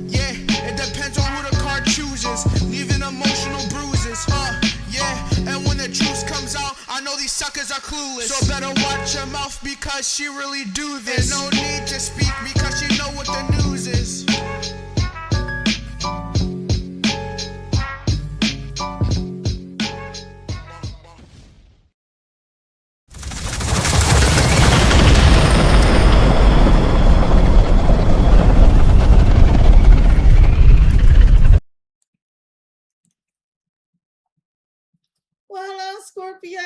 Yeah, it depends on who the card chooses, leaving emotional bruises. Yeah, and when the truth comes out, I know these suckers are clueless. So better watch your mouth because she really do this. And no need to speak because she know what the news is. Well, hello, Scorpio,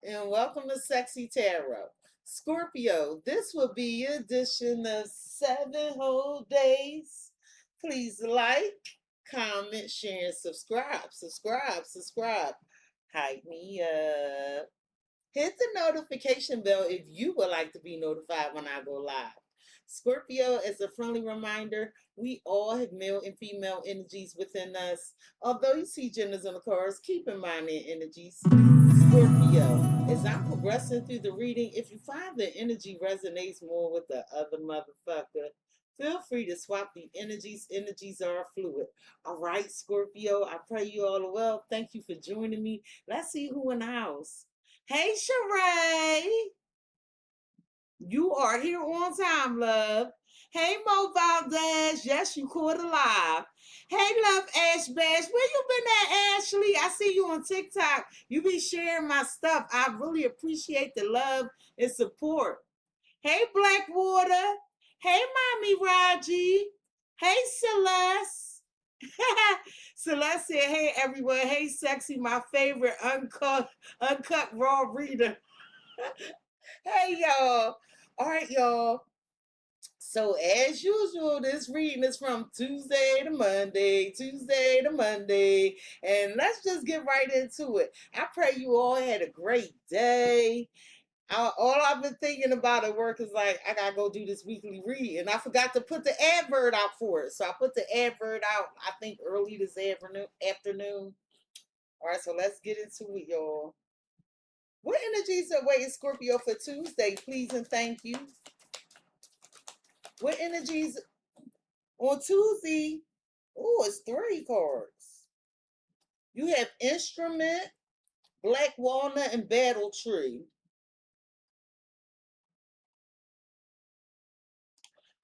and welcome to CexxiTarot. Scorpio, this will be your edition of 7 whole days. Please like, comment, share, and subscribe. Subscribe. Hype me up. Hit the notification bell if you would like to be notified when I go live. Scorpio, as a friendly reminder, we all have male and female energies within us. Although you see genders on the cards, keep in mind their energies. Scorpio, as I'm progressing through the reading, if you find the energy resonates more with the other motherfucker, feel free to swap the energies. Energies are fluid. All right, Scorpio, I pray you all are well. Thank you for joining me. Let's see who in the house. Hey, Sheree. You are here on time, love. Hey, Mo Valdez. Yes, you caught alive. Hey, love, Ash Bash. Where you been at, Ashley? I see you on TikTok. You be sharing my stuff. I really appreciate the love and support. Hey, Blackwater. Hey, Mommy Raji. Hey, Celeste. Celeste said, hey, everyone. Hey, Sexy, my favorite uncut raw reader. Hey, y'all. All right, y'all. So, as usual, this reading is from Tuesday to Monday. And let's just get right into it. I pray you all had a great day. All I've been thinking about at work is like, I got to go do this weekly read. And I forgot to put the advert out for it. So, I put the advert out, I think, early this afternoon. All right, so let's get into it, y'all. What energies are waiting Scorpio for Tuesday, please and thank you? What energies on Tuesday? Oh, it's 3 cards. You have instrument, black walnut, and battle tree.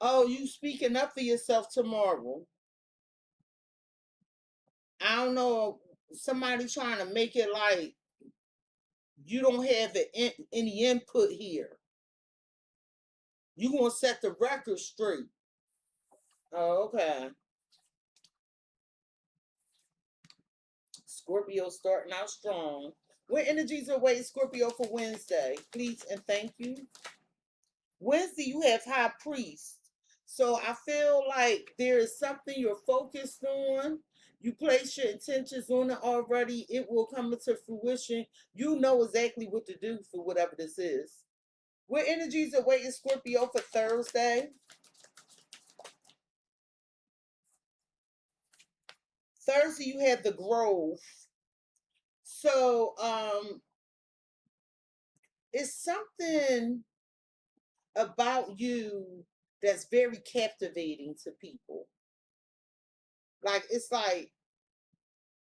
Oh, you speaking up for yourself tomorrow. I don't know, somebody trying to make it like you don't have any input here. You gonna set the record straight. Oh, okay. Scorpio starting out strong. What energies are waiting Scorpio for Wednesday? Please and thank you. Wednesday, you have High Priest. So I feel like there is something you're focused on. You place your intentions on it already. It will come into fruition. You know exactly what to do for whatever this is. What energies are waiting Scorpio for Thursday? Thursday, you have the Grove. So it's something about you that's very captivating to people. Like, it's like,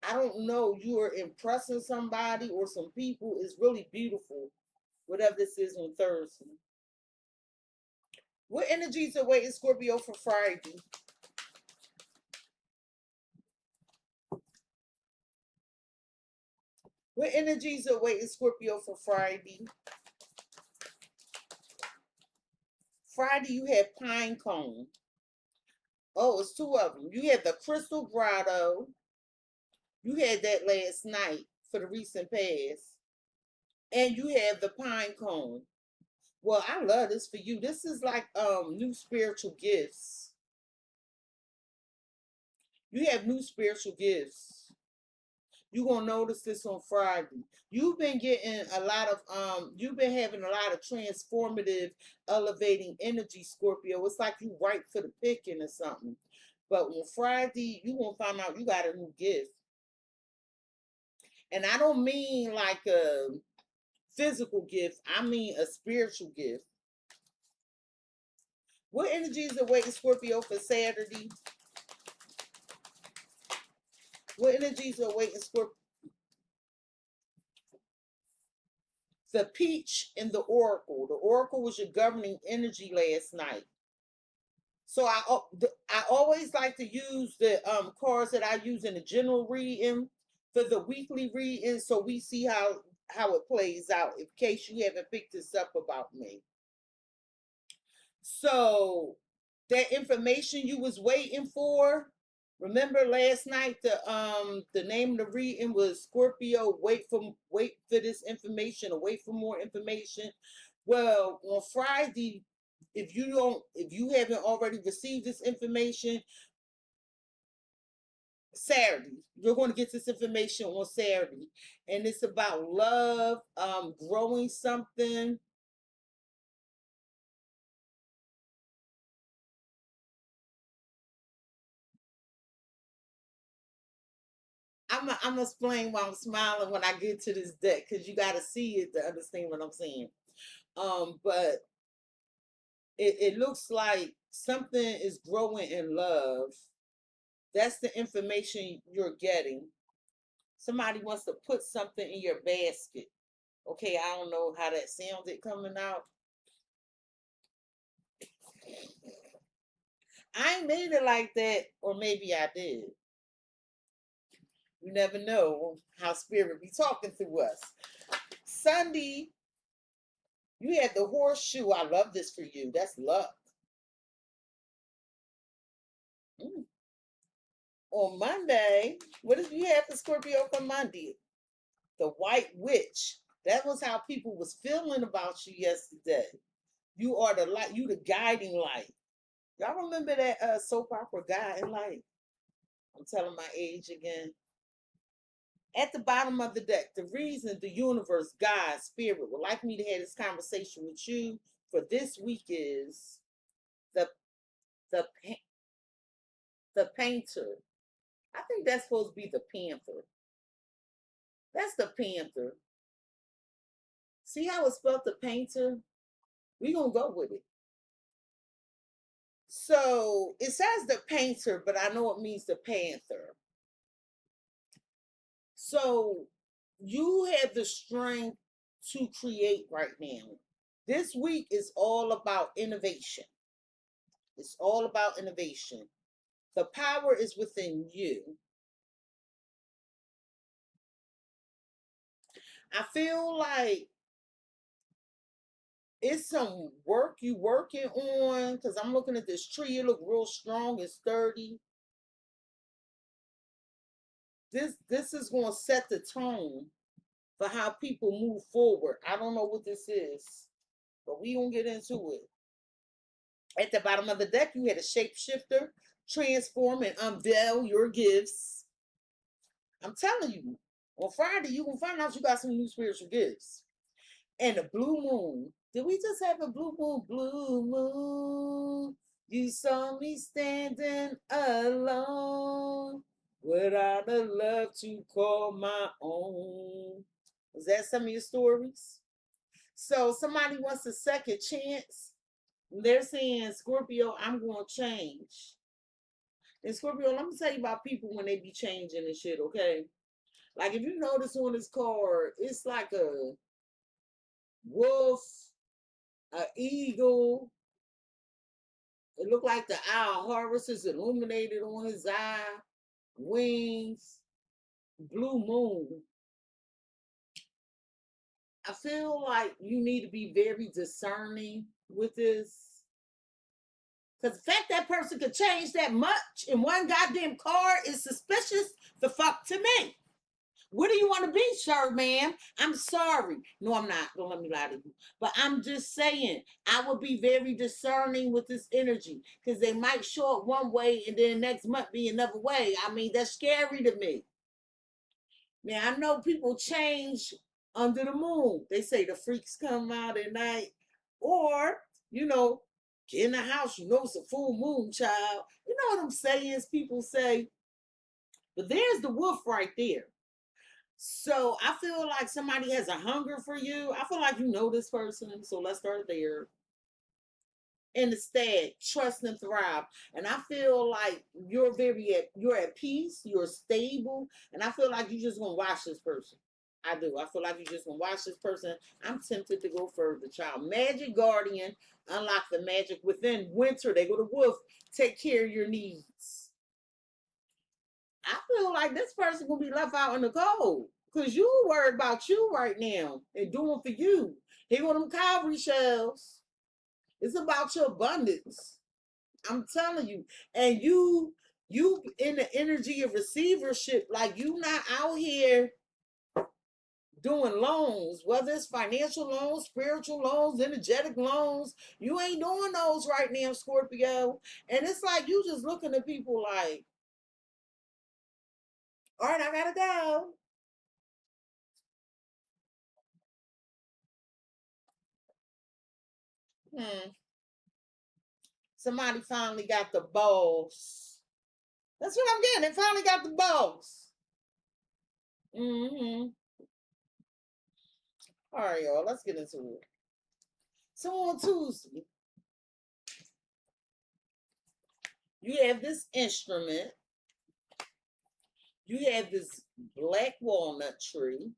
I don't know, you are impressing somebody or some people. It's really beautiful, whatever this is on Thursday. What energies are waiting Scorpio for Friday? What energies are waiting Scorpio for Friday? Friday, you have Pine Cone. Oh, it's 2 of them. You have the Crystal Grotto. You had that last night for the recent past. And you have the Pine Cone. Well, I love this for you. This is like new spiritual gifts. You have new spiritual gifts. You're gonna notice this on Friday. You've been getting a lot of you've been having a lot of transformative, elevating energy, Scorpio. It's like you ripe for the picking or something. But on Friday, you gonna find out you got a new gift. And I don't mean like a physical gift, I mean a spiritual gift. What energy is awaiting Scorpio for Saturday? What energies are awaiting Scorpio? The Peach and the Oracle. The Oracle was your governing energy last night. So I always like to use the cards that I use in the general reading for the weekly reading, so we see how it plays out. In case you haven't picked this up about me, so that information you was waiting for. Remember last night the name of the reading was Scorpio. Wait for this information, or wait for more information. Well, on Friday, if you haven't already received this information, Saturday, you're going to get this information on Saturday, and it's about love, growing something. I'm gonna explain why I'm smiling when I get to this deck, because you got to see it to understand what I'm saying. But it looks like something is growing in love. That's the information you're getting. Somebody wants to put something in your basket. Okay, I don't know how that sounded coming out. I ain't made it like that, or maybe I did. You never know how spirit be talking through us. Sunday, you had the horseshoe. I love this for you. That's luck. Mm. On Monday, what did you have for Scorpio for Monday? The White Witch. That was how people was feeling about you yesterday. You are the light. You the guiding light. Y'all remember that soap opera Guiding Light? I'm telling my age again. At the bottom of the deck, the reason the universe, God, spirit would like me to have this conversation with you for this week is the the the painter. I think that's supposed to be the panther. That's the panther. See how it's spelled, the painter? We gonna go with it. So it says the painter, but I know it means the panther. So you have the strength to create right now. This week is all about innovation. It's all about innovation. The power is within you. I feel like it's some work you working on, because I'm looking at this tree. It look real strong and sturdy. This is going to set the tone for how people move forward. I don't know what this is, but we gonna get into it. At the bottom of the deck, you had a shapeshifter, transform and unveil your gifts. I'm telling you, on Friday, you can find out you got some new spiritual gifts. And the blue moon. Did we just have a blue moon? Blue moon. You saw me standing alone without a love to call my own. Is that some of your stories? So somebody wants a second chance. They're saying, Scorpio, I'm going to change. And Scorpio, let me tell you about people when they be changing and shit, okay? Like if you notice on this card, it's like a wolf, an eagle. It looked like the eye of Horus is illuminated on his eye, wings, blue moon. I feel like you need to be very discerning with this. Because the fact that person could change that much in one goddamn card is suspicious the fuck to me. What do you want to be, sir, ma'am? I'm sorry. No, I'm not. Don't let me lie to you. But I'm just saying, I would be very discerning with this energy, because they might show up one way and then next month be another way. I mean, that's scary to me. Now, I know people change under the moon. They say the freaks come out at night. Or, get in the house, it's a full moon, child. You know what I'm saying? Is people say, but there's the wolf right there. So I feel like somebody has a hunger for you. I feel like you know this person. So let's start there. Instead, trust and thrive. And I feel like you're at peace, you're stable, and I feel like you just gonna watch this person. I do. I feel like you just gonna watch this person. I'm tempted to go further, child. Magic Guardian, unlock the magic within. Winter, they go to Wolf, take care of your needs. I feel like this person gonna be left out in the cold. Cause you worried about you right now and doing for you. Here go them cowrie shells. It's about your abundance. I'm telling you. And you in the energy of receivership, like you not out here doing loans, whether it's financial loans, spiritual loans, energetic loans. You ain't doing those right now, Scorpio. And it's like you just looking at people like, all right, I gotta go. Somebody finally got the balls. That's what I'm getting. They finally got the balls. Mm-hmm. All right, y'all. Let's get into it. So on Tuesday, you have this instrument. You have this black walnut tree,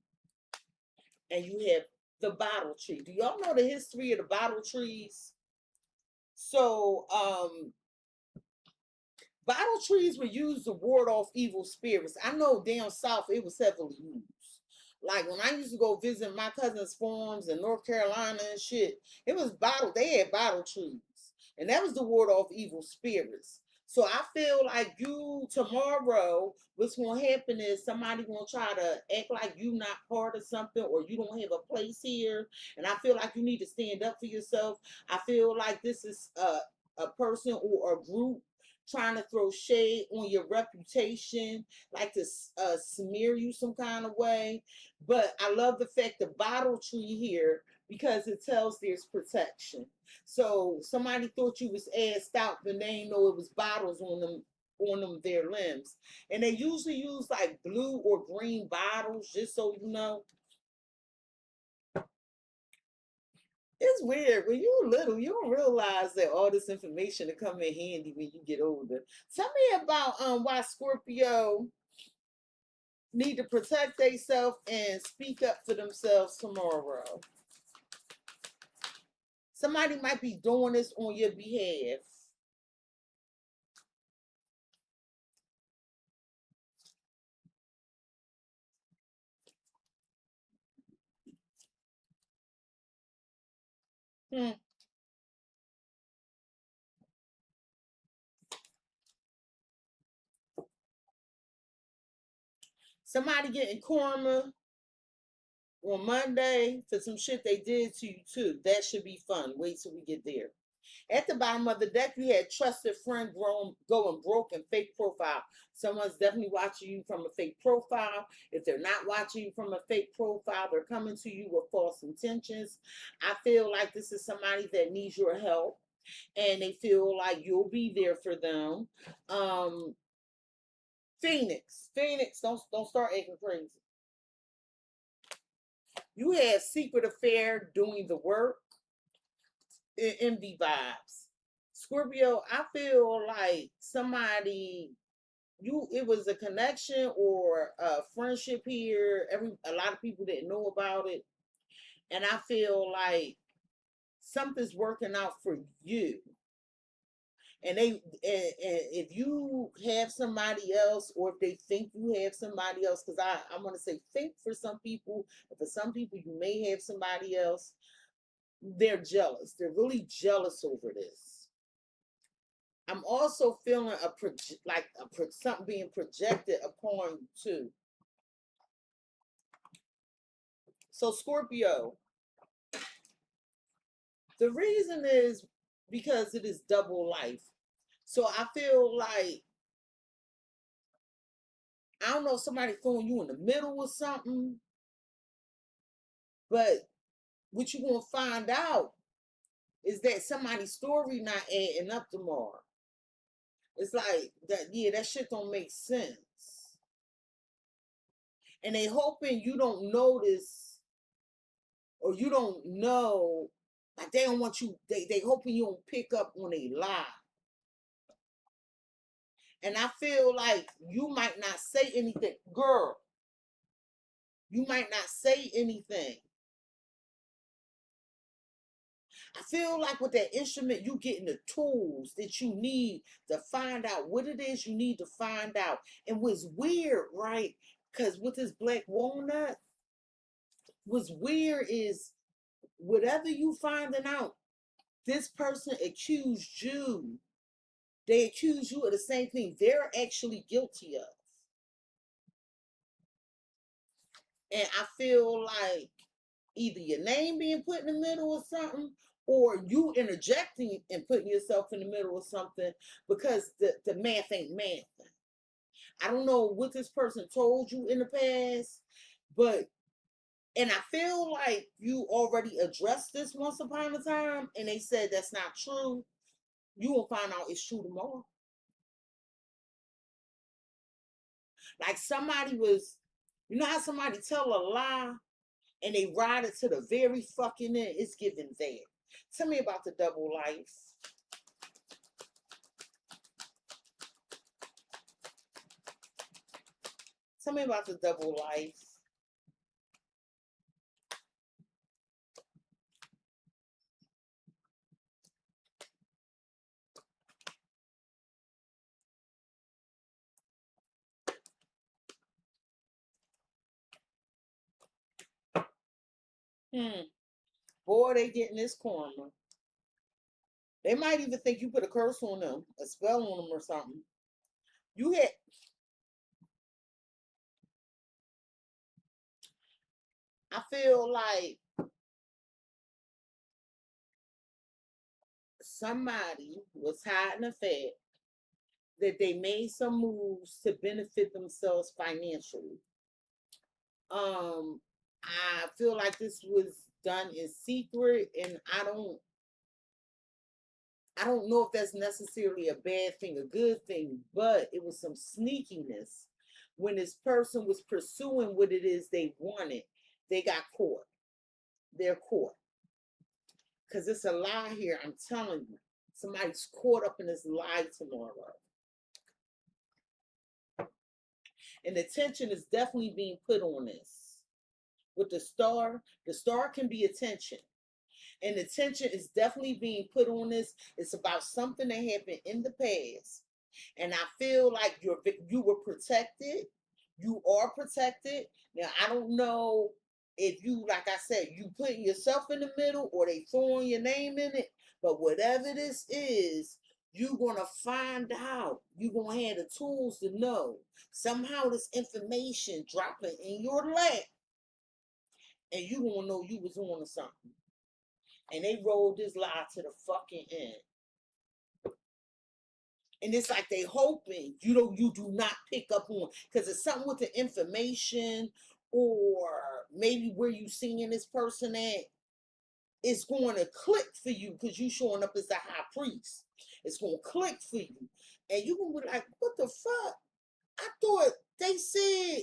and you have the bottle tree. Do y'all know the history of the bottle trees? So, bottle trees were used to ward off evil spirits. I know down south it was heavily used. Like when I used to go visit my cousin's farms in North Carolina and shit, it was bottle. They had bottle trees, and that was to ward off evil spirits. So I feel like you tomorrow, what's gonna happen is somebody gonna try to act like you not part of something or you don't have a place here. And I feel like you need to stand up for yourself. I feel like this is a person or a group trying to throw shade on your reputation, like to smear you some kind of way. But I love the fact the bottle tree here because it tells there's protection. So somebody thought you was assed out, but they didn't know it was bottles on them their limbs. And they usually use like blue or green bottles, just so you know. It's weird. When you're little, you don't realize that all this information will come in handy when you get older. Tell me about why Scorpio need to protect themselves and speak up for themselves tomorrow. Somebody might be doing this on your behalf. Hmm. Somebody getting karma on Monday for some shit they did to you too. That should be fun. Wait till we get there. At the bottom of the deck, you had trusted friend going broke and fake profile. Someone's definitely watching you from a fake profile. If they're not watching you from a fake profile, they're coming to you with false intentions. I feel like this is somebody that needs your help and they feel like you'll be there for them. Phoenix, don't start acting crazy. You have secret affair doing the work. Envy vibes. Scorpio, I feel like somebody it was a connection or a friendship here. A lot of people didn't know about it. And I feel like something's working out for you. And if you have somebody else, or if they think you have somebody else, because I want to say think for some people, but for some people you may have somebody else. They're jealous. They're really jealous over this. I'm also feeling something being projected upon you too. So Scorpio, the reason is because it is double life. So I feel like I don't know if somebody throwing you in the middle or something, but what you gonna find out is that somebody's story not adding up tomorrow. It's like that, yeah, that shit don't make sense. And they hoping you don't notice or you don't know Like they don't want you, they hoping you don't pick up on a lie. And I feel like you might not say anything. Girl, you might not say anything. I feel like with that instrument, you getting the tools that you need to find out what it is you need to find out. And what's weird, right? Because with this black walnut, what's weird is whatever you finding out, this person accused you. They accuse you of the same thing they're actually guilty of. And I feel like either your name being put in the middle or something, or you interjecting and putting yourself in the middle or something, because the math ain't math. I don't know what this person told you in the past, but, and I feel like you already addressed this once upon a time, and they said that's not true. You will find out it's true tomorrow. Like somebody was, you know how somebody tell a lie and they ride it to the very fucking end? It's given there. Tell me about the double life. Tell me about the double life. Boy, they getting this karma. They might even think you put a curse on them, a spell on them or something. You had, I feel like somebody was hiding the fact that they made some moves to benefit themselves financially. I feel like this was done in secret, and I don't know if that's necessarily a bad thing, a good thing, but it was some sneakiness. When this person was pursuing what it is they wanted, they got caught. They're caught. Because it's a lie here, I'm telling you. Somebody's caught up in this lie tomorrow. And attention is definitely being put on this. With the star can be attention. And attention is definitely being put on this. It's about something that happened in the past. And I feel like you were protected. You are protected. Now, I don't know if you, like I said, you putting yourself in the middle or they throwing your name in it. But whatever this is, you're going to find out. You're going to have the tools to know. Somehow this information dropping in your lap. And you going to know you was on to something. And they rolled this lie to the fucking end. And it's like they hoping you do not pick up on, because it's something with the information or maybe where you seeing this person at. It's going to click for you because you showing up as the high priest. It's going to click for you. And you going to be like, what the fuck? I thought they said.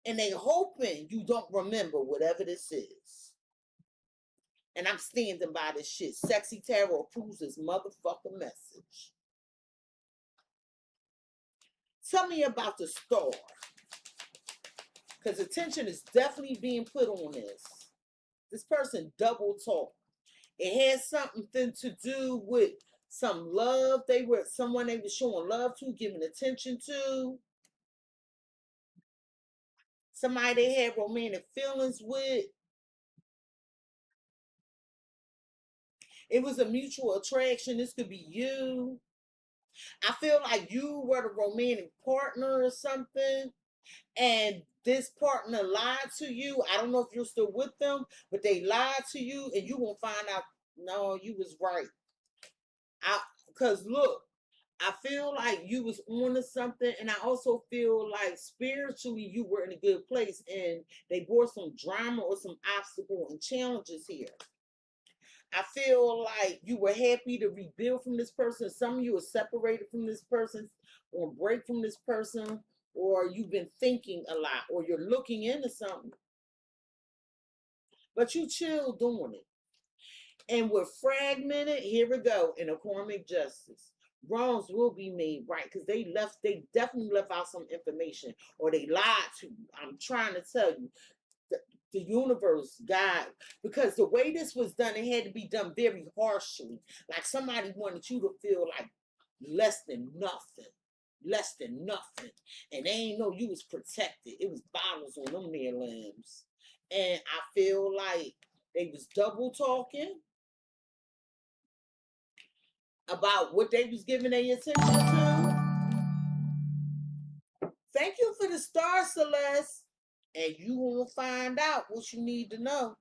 And they hoping you don't remember whatever this is. And I'm standing by this shit. CexxiTarot approves this motherfucking message. Tell me about the star. Because attention is definitely being put on this. This person double talk. It has something to do with some love. Someone they were showing love to, giving attention to. Somebody they had romantic feelings with. It was a mutual attraction. This could be you. I feel like you were the romantic partner or something, and this partner lied to you. I don't know if you're still with them, but they lied to you, and you gonna find out, no, you was right. Because look, I feel like you was on to something, and I also feel like spiritually you were in a good place, and they brought some drama or some obstacle and challenges here. I feel like you were happy to rebuild from this person. Some of you are separated from this person or break from this person, or you've been thinking a lot, or you're looking into something. But you chill doing it. And we're fragmented. Here we go. In a karmic justice, wrongs will be made right because they definitely left out some information or they lied to you. I'm trying to tell you, the universe, God, because the way this was done, it had to be done very harshly. Like somebody wanted you to feel like less than nothing. Less than nothing. And they ain't know you was protected. It was bottles on them there limbs. And I feel like they was double talking about what they was giving their attention to. Thank you for the star, Celeste. And you will find out what you need to know.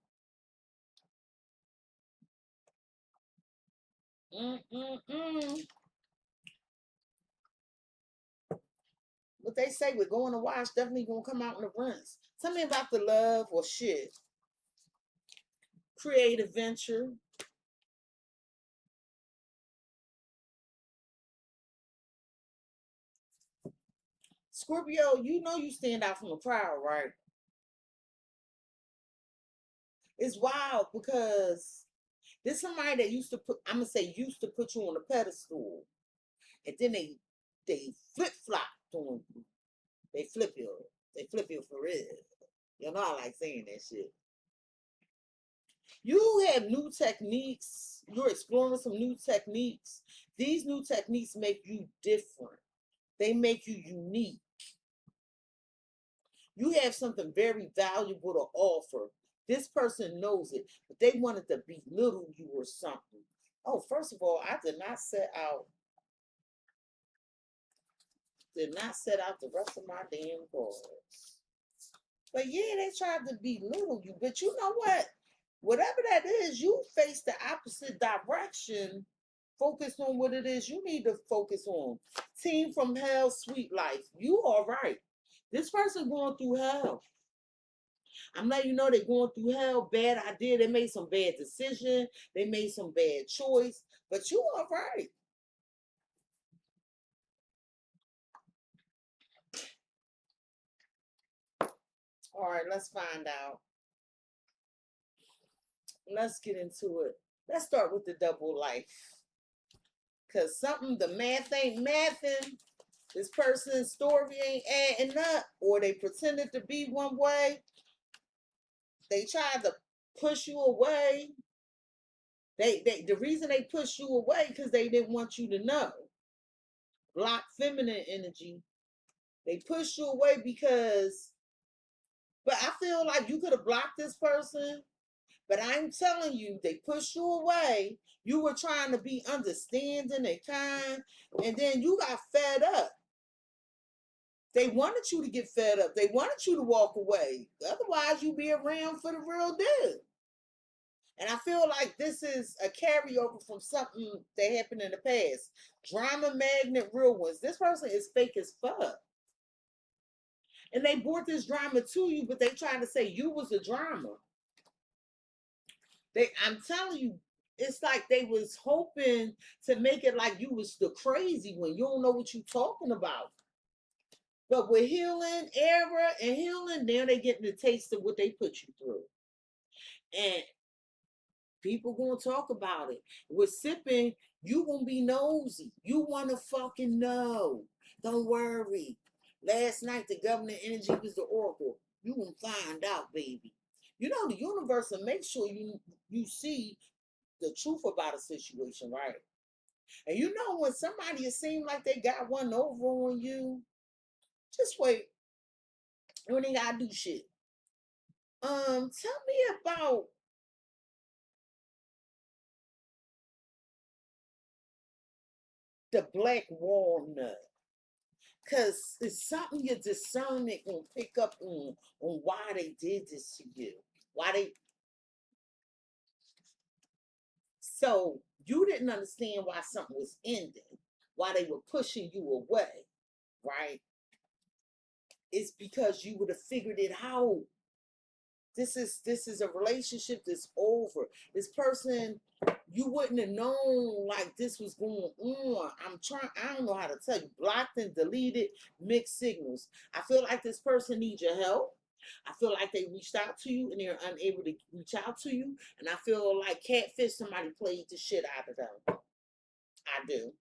What they say, we're going to watch, definitely going to come out in the rinse. Tell me about the love or shit. Creative venture. Scorpio, you know you stand out from the crowd, right? It's wild because there's somebody that used to put, I'm going to say used to put you on a pedestal. And then they flip-flop on you. They flip you. They flip you for real. You know I like saying that shit. You have new techniques. You're exploring some new techniques. These new techniques make you different. They make you unique. You have something very valuable to offer. This person knows it, but they wanted to belittle you or something. Oh, first of all, I did not set out the rest of my damn cards. But yeah, they tried to belittle you. But you know what? Whatever that is, you face the opposite direction. Focus on what it is you need to focus on. Team from hell, sweet life. You all right. This person going through hell. I'm letting you know they're going through hell. Bad idea. They made some bad decision. They made some bad choice. But you all right. All right, let's find out. Let's get into it. Let's start with the double life. Because the math ain't mathing. This person's story ain't adding up. Or they pretended to be one way. They tried to push you away. The reason they pushed you away because they didn't want you to know. Block feminine energy. They pushed you away because, but I feel like you could have blocked this person. But I'm telling you, they pushed you away. You were trying to be understanding and kind, and then you got fed up. They wanted you to get fed up. They wanted you to walk away. Otherwise, you'd be around for the real deal. And I feel like this is a carryover from something that happened in the past. Drama magnet, real ones. This person is fake as fuck. And they brought this drama to you, but they tried to say you was a drama. I'm telling you, it's like they was hoping to make it like you was the crazy one. You don't know what you talking about. But with healing, error, and healing, now they getting the taste of what they put you through. And people gonna talk about it. With sipping, you gonna be nosy. You wanna fucking know. Don't worry. Last night the governor energy was the oracle. You gonna find out, baby. You know the universe will make sure you see the truth about a situation, right? And you know when somebody seems like they got one over on you, just wait. When they gotta do shit. Tell me about the black walnut. Cause it's something your discernment gonna pick up on why they did this to you. Why they so you didn't understand why something was ending, why they were pushing you away, right? It's because you would have figured it out. This is a relationship that's over. This person, you wouldn't have known like this was going on. I don't know how to tell you. Blocked and deleted, mixed signals. I feel like this person needs your help. I feel like they reached out to you and they're unable to reach out to you. And I feel like catfish, somebody played the shit out of them. I do.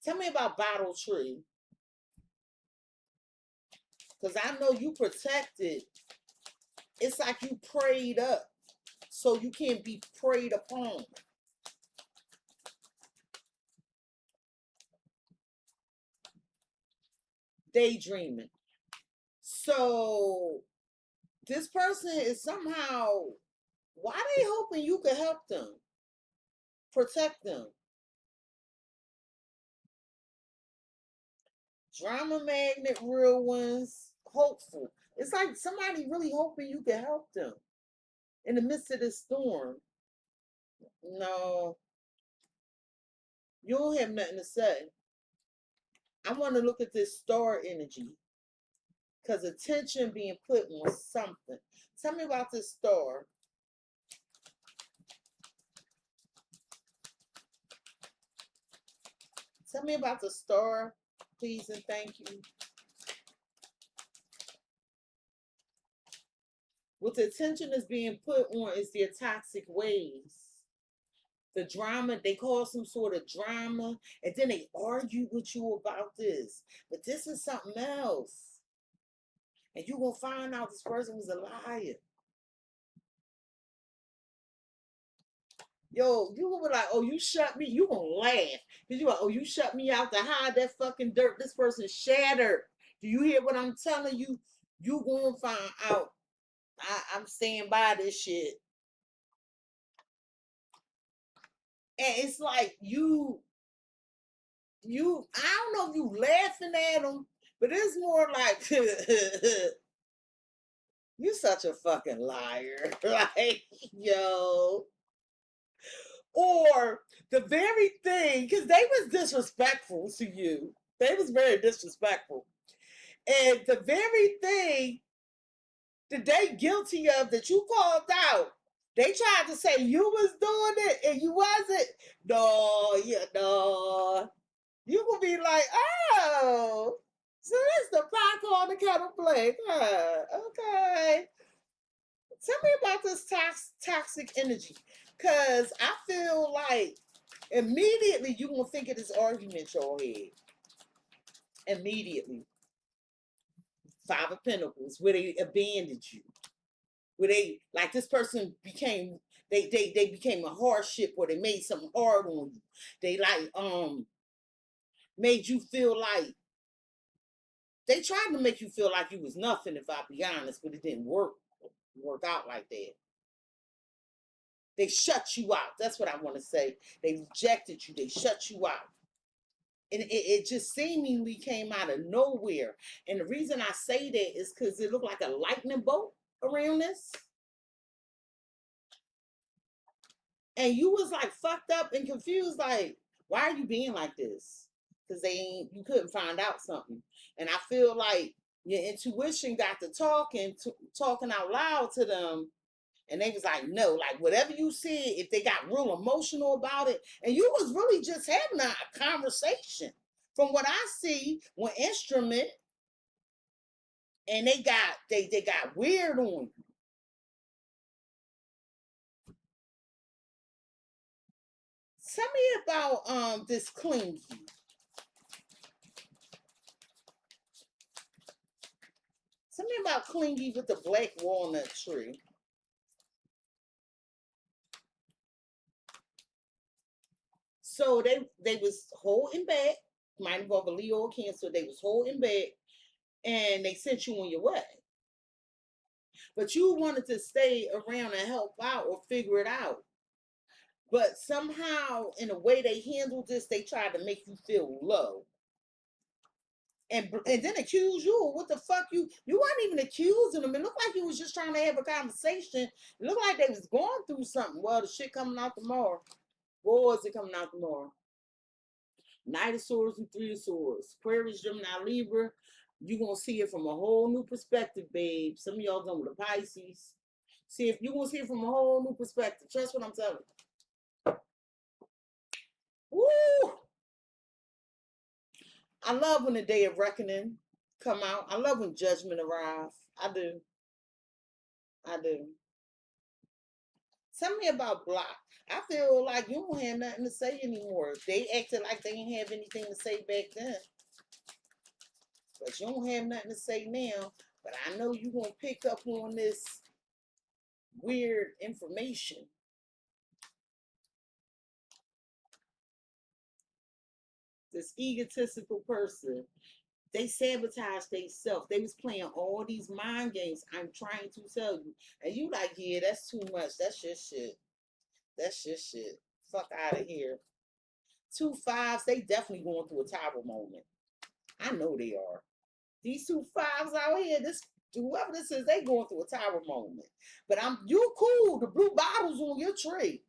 Tell me about Bottle Tree. Because I know you protected. It's like you prayed up so you can't be preyed upon. Daydreaming. So this person is somehow, why they hoping you can help them? Protect them. Drama magnet, real ones, hopeful. It's like somebody really hoping you can help them in the midst of this storm. No, you don't have nothing to say. I want to look at this star energy because attention being put on something. Tell me about this star. Tell me about the star, please and thank you. What the attention is being put on is their toxic ways. The drama, they cause some sort of drama, and then they argue with you about this. But this is something else. And you're going to find out this person was a liar. Yo, you gonna be like, oh, you shut me. You gonna laugh. Because you're like, oh, you shut me out to hide that fucking dirt. This person shattered. Do you hear what I'm telling you? You gonna find out. I'm staying by this shit. And it's like I don't know if you laughing at them, but it's more like you such a fucking liar. Like, yo. Or the very thing, because they was disrespectful to you. They was very disrespectful. And the very thing that they guilty of that you called out, they tried to say you was doing it and you wasn't. No, yeah, no. You will be like, oh, so that's the pot on the kettle black. Okay. Tell me about this toxic energy. Because I feel like immediately you're going to think of this argument y'all had. Immediately. Five of Pentacles, where they abandoned you. Where they, like this person became, they became a hardship, or they made something hard on you. They like, made you feel like, they tried to make you feel like you was nothing, if I be honest, but it didn't work out like that. They shut you out. That's what I want to say. They rejected you. They shut you out. And it just seemingly came out of nowhere. And the reason I say that is because it looked like a lightning bolt around this. And you was like fucked up and confused, like, why are you being like this? Because you couldn't find out something. And I feel like your intuition got to talking out loud to them. And they was like, no, like whatever you said, if they got real emotional about it, and you was really just having a conversation. From what I see, one instrument, and they got weird on you. Tell me about this clingy. Tell me about clingy with the black walnut tree. So they was holding back, might involve a Leo or Cancer. They was holding back, and they sent you on your way. But you wanted to stay around and help out or figure it out. But somehow, in the way they handled this, they tried to make you feel low. And then accuse you. What the fuck? You weren't even accusing them. It looked like you was just trying to have a conversation. It looked like they was going through something. Well, the shit coming out tomorrow. What is it coming out tomorrow? Knight of Swords and Three of Swords. Aquarius, Gemini, Libra. You're going to see it from a whole new perspective, babe. Some of y'all done with the Pisces. See, if you're going to see it from a whole new perspective. Trust what I'm telling you. Woo! I love when the day of reckoning come out. I love when judgment arrives. I do. I do. Tell me about Block. I feel like you don't have nothing to say anymore. They acted like they didn't have anything to say back then. But you don't have nothing to say now. But I know you're going to pick up on this weird information. This egotistical person, they sabotaged themselves. They was playing all these mind games. I'm trying to tell you. And you like, yeah, that's too much. That's your shit. That's your shit. Fuck out of here. 2 5s, they definitely going through a tower moment. I know they are. These 2 5s out here, this whoever this is, they going through a tower moment. But you cool. The blue bottles on your tree.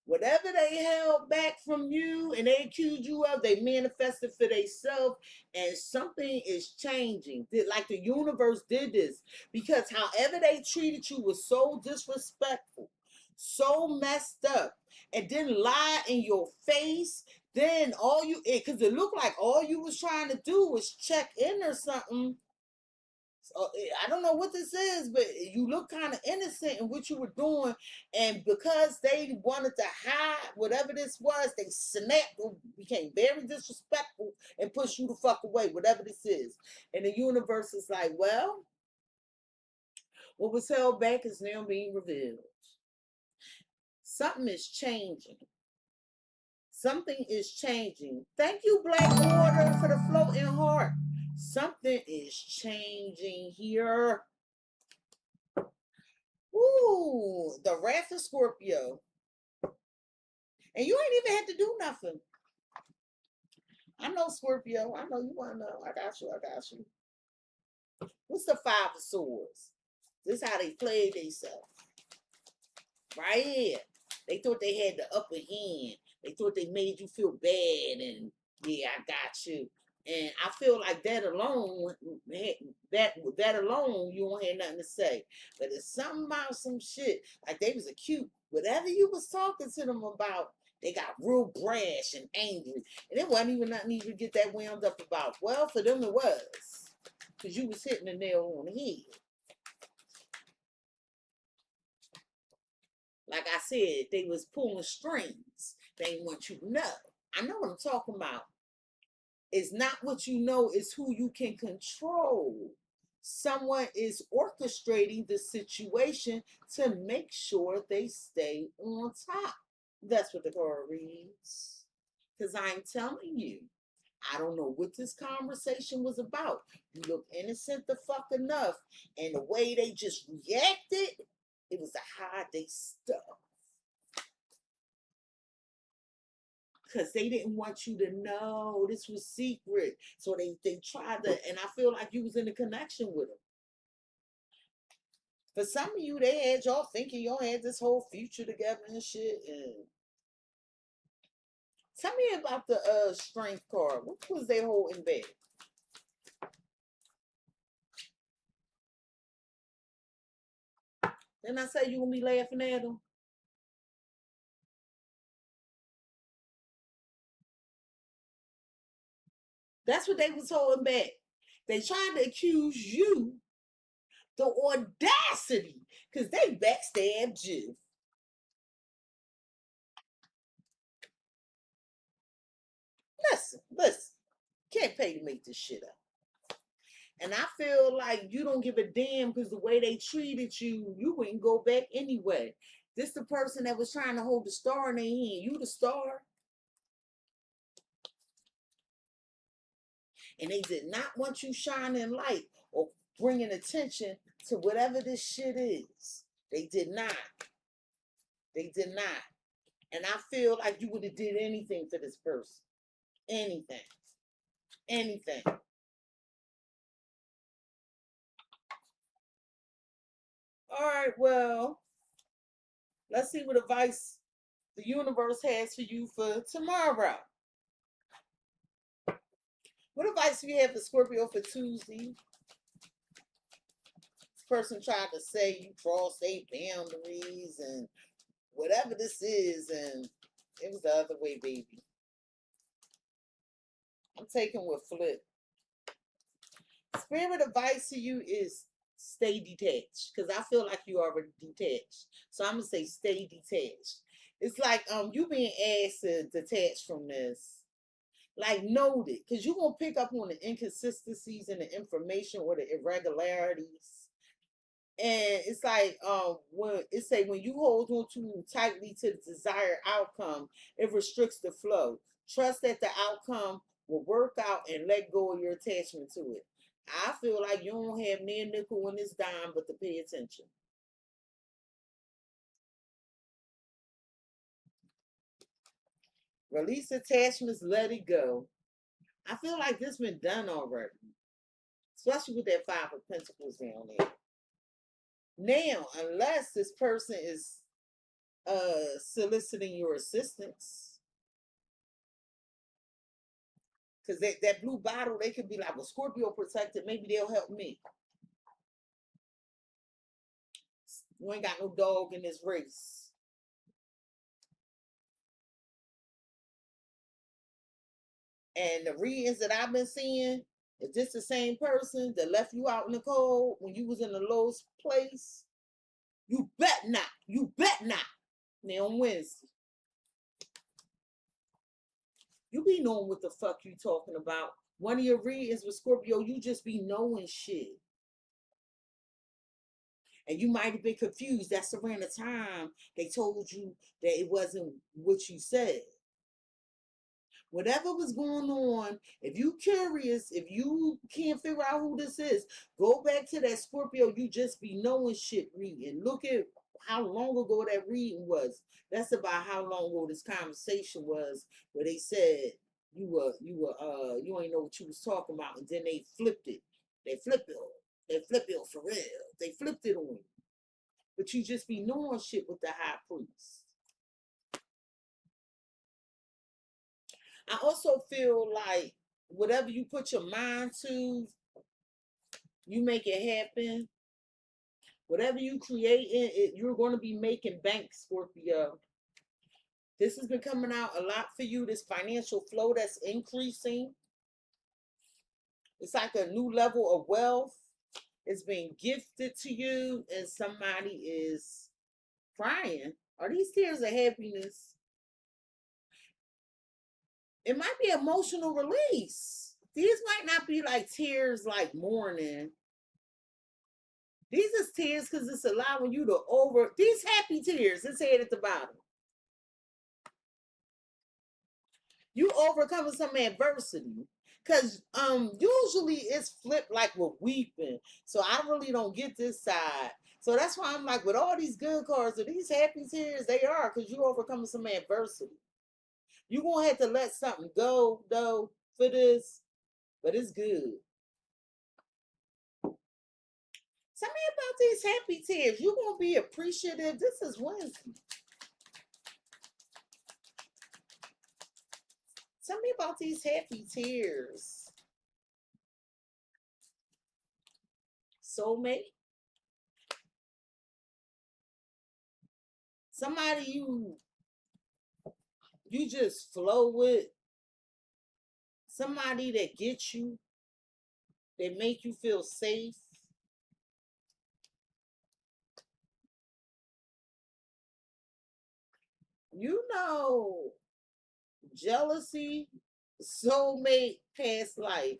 Whatever they held back from you and they accused you of, they manifested for themselves, and something is changing. Like the universe did this. Because however they treated you was so disrespectful, so messed up, and didn't lie in your face. Then because it looked like all you was trying to do was check in or something. I don't know what this is, but you look kind of innocent in what you were doing. And because they wanted to hide whatever this was, they snapped, became very disrespectful, and pushed you the fuck away, whatever this is. And the universe is like, well, what was held back is now being revealed. Something is changing. Something is changing. Thank you, Black Water, for the floating heart. Something is changing here. Ooh, the wrath of Scorpio. And you ain't even had to do nothing. I know, Scorpio. I know you want to know. I got you. I got you. What's the 5 of Swords? This is how they played themselves. Right here. They thought they had the upper hand. They thought they made you feel bad. And yeah, I got you. And I feel like that alone, that alone, you don't have nothing to say. But it's something about some shit. Like they was acute. Whatever you was talking to them about, they got real brash and angry. And it wasn't even nothing you could get that wound up about. Well, for them it was. Because you was hitting the nail on the head. Like I said, they was pulling strings. They want you to know. I know what I'm talking about. It's not what you know, it's who you can control. Someone is orchestrating the situation to make sure they stay on top. That's what the card reads. Because I'm telling you, I don't know what this conversation was about. You look innocent the fuck enough. And the way they just reacted, it was to hide their stuff. Because they didn't want you to know this was secret. So they tried to, and I feel like you was in a connection with them. For some of you, they had y'all thinking y'all had this whole future together and shit. And tell me about the strength card. What was they holding back? Didn't I say you gonna be laughing at them? That's what they was holding back. They tried to accuse you, the audacity, because they backstabbed you. Listen. Can't pay to make this shit up. And I feel like you don't give a damn because the way they treated you, you wouldn't go back anyway. This the person that was trying to hold the star in their hand. You the star. And they did not want you shining light or bringing attention to whatever this shit is. They did not. They did not. And I feel like you would have did anything for this person. Anything. Anything. All right, well, let's see what advice the universe has for you for tomorrow. What advice do you have for Scorpio for Tuesday? This person tried to say you crossed their boundaries and whatever this is, and it was the other way, baby. I'm taking with flip. Spirit advice to you is stay detached, because I feel like you already detached. So I'm gonna say stay detached. It's like you being asked to detach from this. Like note it, because you're gonna pick up on the inconsistencies in the information or the irregularities. And it's like when it say when you hold on too tightly to the desired outcome, it restricts the flow. Trust that the outcome will work out and let go of your attachment to it. I feel like you don't have near nickel in this dime but to pay attention. Release attachments, let it go. I feel like this been done already, especially with that Five of Pentacles down there. Now, unless this person is soliciting your assistance, because that blue bottle, they could be like, well, Scorpio protected, maybe they'll help me. You ain't got no dog in this race. And the readings that I've been seeing, is this the same person that left you out in the cold when you was in the lowest place? You bet not. You bet not. Now on Wednesday. You be knowing what the fuck you talking about. One of your readings with Scorpio, you just be knowing shit. And you might have been confused. That's around the time they told you that it wasn't what you said. Whatever was going on, if you curious, if you can't figure out who this is, go back to that Scorpio, you just be knowing shit reading. Look at how long ago that reading was. That's about how long ago this conversation was where they said you ain't know what you was talking about, and then they flipped it. They flipped it for real. They flipped it on you. But you just be knowing shit with the high priest. I also feel like whatever you put your mind to, you make it happen. Whatever you create, you're going to be making bank, Scorpio. This has been coming out a lot for you, this financial flow that's increasing. It's like a new level of wealth. It's being gifted to you, and somebody is crying. Are these tears of happiness? It might be emotional release. These might not be like tears like mourning. These is tears because it's allowing you to these happy tears. It's said at the bottom. You overcoming some adversity. Because usually it's flipped like with weeping. So I really don't get this side. So that's why I'm like, with all these good cards, are these happy tears? They are, because you overcoming some adversity. You're going to have to let something go, though, for this. But it's good. Tell me about these happy tears. You're going to be appreciative. This is Wednesday. Tell me about these happy tears. Soulmate. Somebody you just flow with. Somebody that gets you. That make you feel safe. You know, jealousy, soulmate, past life.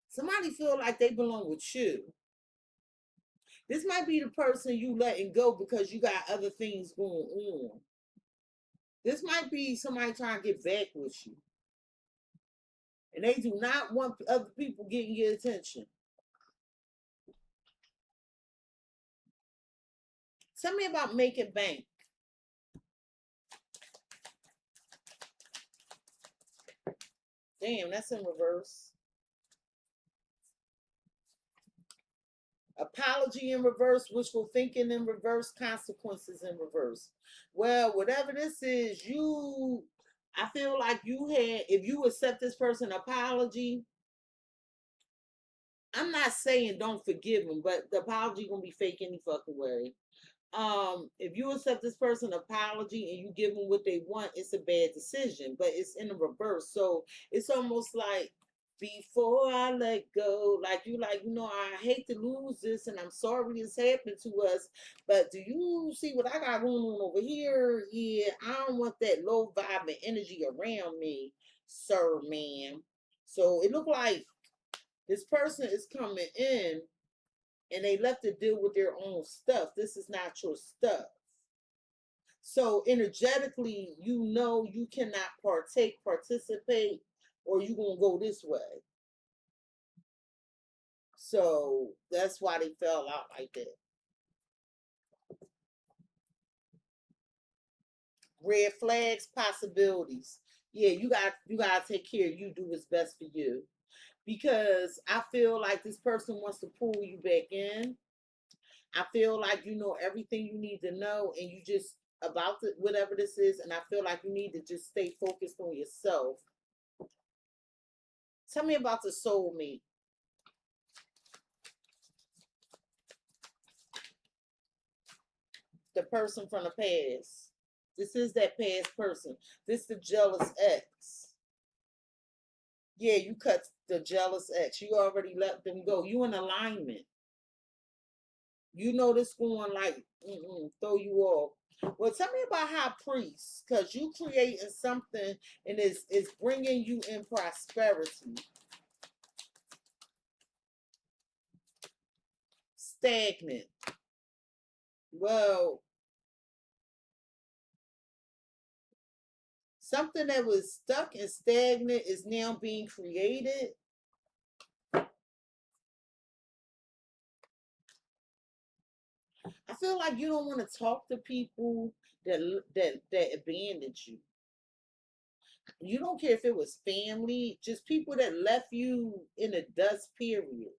Somebody feel like they belong with you. This might be the person you letting go because you got other things going on. This might be somebody trying to get back with you. And they do not want other people getting your attention. Tell me about making bank. Damn, that's in reverse. Apology in reverse, wishful thinking in reverse, consequences in reverse. Well, whatever this is, I feel like if you accept this person apology, I'm not saying don't forgive them, but the apology gonna be fake any fucking way. If you accept this person's apology and you give them what they want, it's a bad decision, but it's in the reverse. So it's almost like, before I let go, like you, like, I hate to lose this and I'm sorry this happened to us, but do you see what I got going on over here? Yeah, I don't want that low vibe and energy around me, sir, ma'am. So it looked like this person is coming in and they left to deal with their own stuff. This is not your stuff. So energetically, you cannot participate, or you're going to go this way. So that's why they fell out like that. Red flags, possibilities. Yeah, you gotta take care of you, do what's best for you. Because I feel like this person wants to pull you back in. I feel like you know everything you need to know, and you just about whatever this is, and I feel like you need to just stay focused on yourself. Tell me about the soulmate. The person from the past. This is that past person. This the jealous ex. Yeah, you cut the jealous ex. You already let them go. You in alignment. You know this going like throw you off. Well, tell me about high priest, because you creating something and it's bringing you in prosperity. Stagnant. Well, something that was stuck and stagnant is now being created. I feel like you don't want to talk to people that abandoned you. You don't care if it was family, just people that left you in a dust period.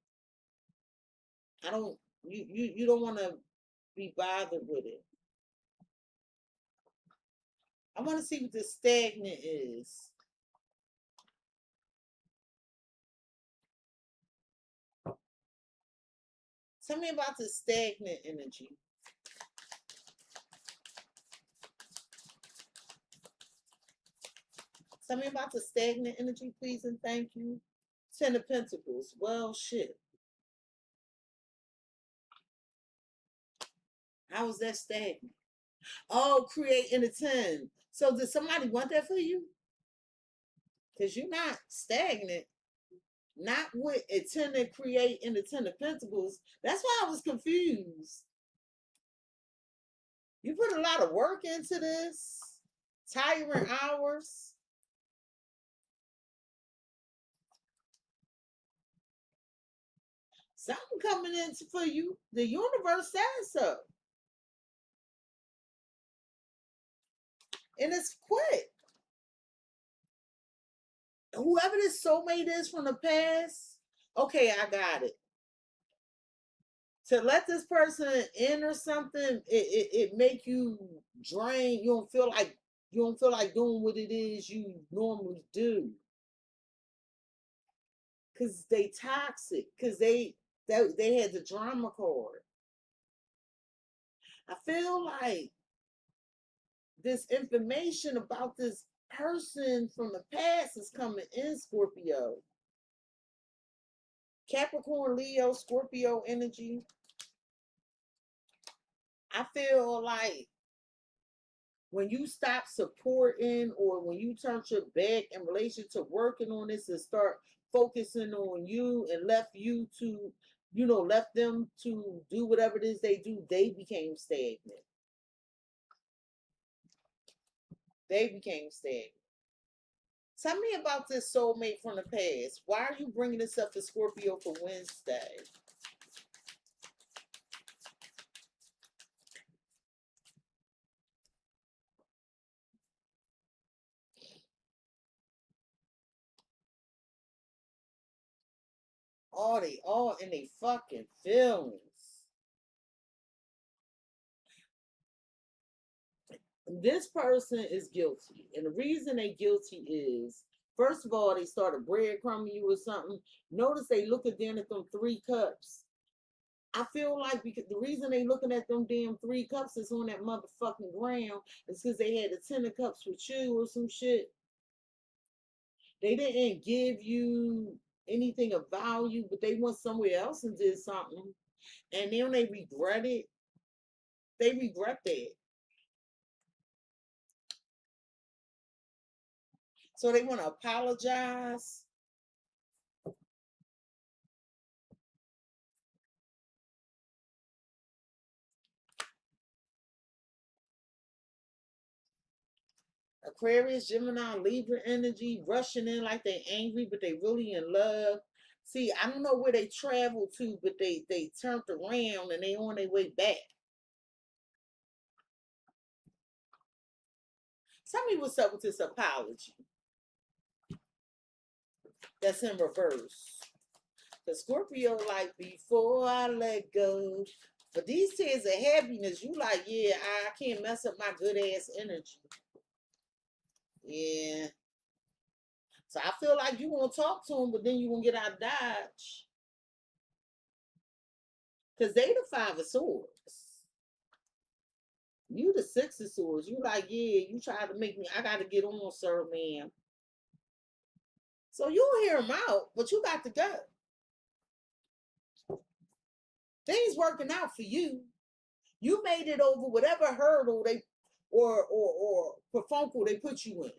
I don't you don't want to be bothered with it. I want to see what the stagnant is. Tell me about the stagnant energy. Tell me about the stagnant energy, please, and thank you. Ten of Pentacles. Well, shit. How is that stagnant? Oh, creating a 10. So did somebody want that for you? Because you're not stagnant. Not with a 10 to create in the 10 of Pentacles. That's why I was confused. You put a lot of work into this. Tiring hours. Something coming in for you. The universe says so. And it's quick. Whoever this soulmate is from the past, okay, I got it. To let this person in or something, it make you drain. You don't feel like doing what it is you normally do. Cause they toxic. Cause they had the drama card. I feel like this information about this person from the past is coming in, Scorpio. Capricorn, Leo, Scorpio energy. I feel like when you stop supporting, or when you turn your back in relation to working on this and start focusing on you, and left them to do whatever it is they do, they became stagnant. They became stagnant. Tell me about this soulmate from the past. Why are you bringing this up to Scorpio for Wednesday? They all in their fucking feelings. This person is guilty. And the reason they guilty is, first of all, they started breadcrumbing you or something. Notice they looking down at them 3 cups. I feel like because the reason they looking at them damn 3 cups that's on that motherfucking ground is because they had the 10 of cups with you or some shit. They didn't give you anything of value, but they went somewhere else and did something. And then they regret it. They regret that. So they want to apologize. Aquarius, Gemini, Libra energy, rushing in like they angry, but they really in love. See, I don't know where they traveled to, but they turned around and they on their way back. Tell me what's up with this apology. That's in reverse. The Scorpio like, before I let go. But these tears of happiness, you like, yeah, I can't mess up my good ass energy. Yeah. So I feel like you want to talk to them, but then you want to get out of Dodge. Because they the 5 of Swords. You the 6 of Swords. You like, yeah, you try to make me, I got to get on, sir, ma'am. So you'll hear them out, but you got to go. Things working out for you. You made it over whatever hurdle they or perfuncle they put you in.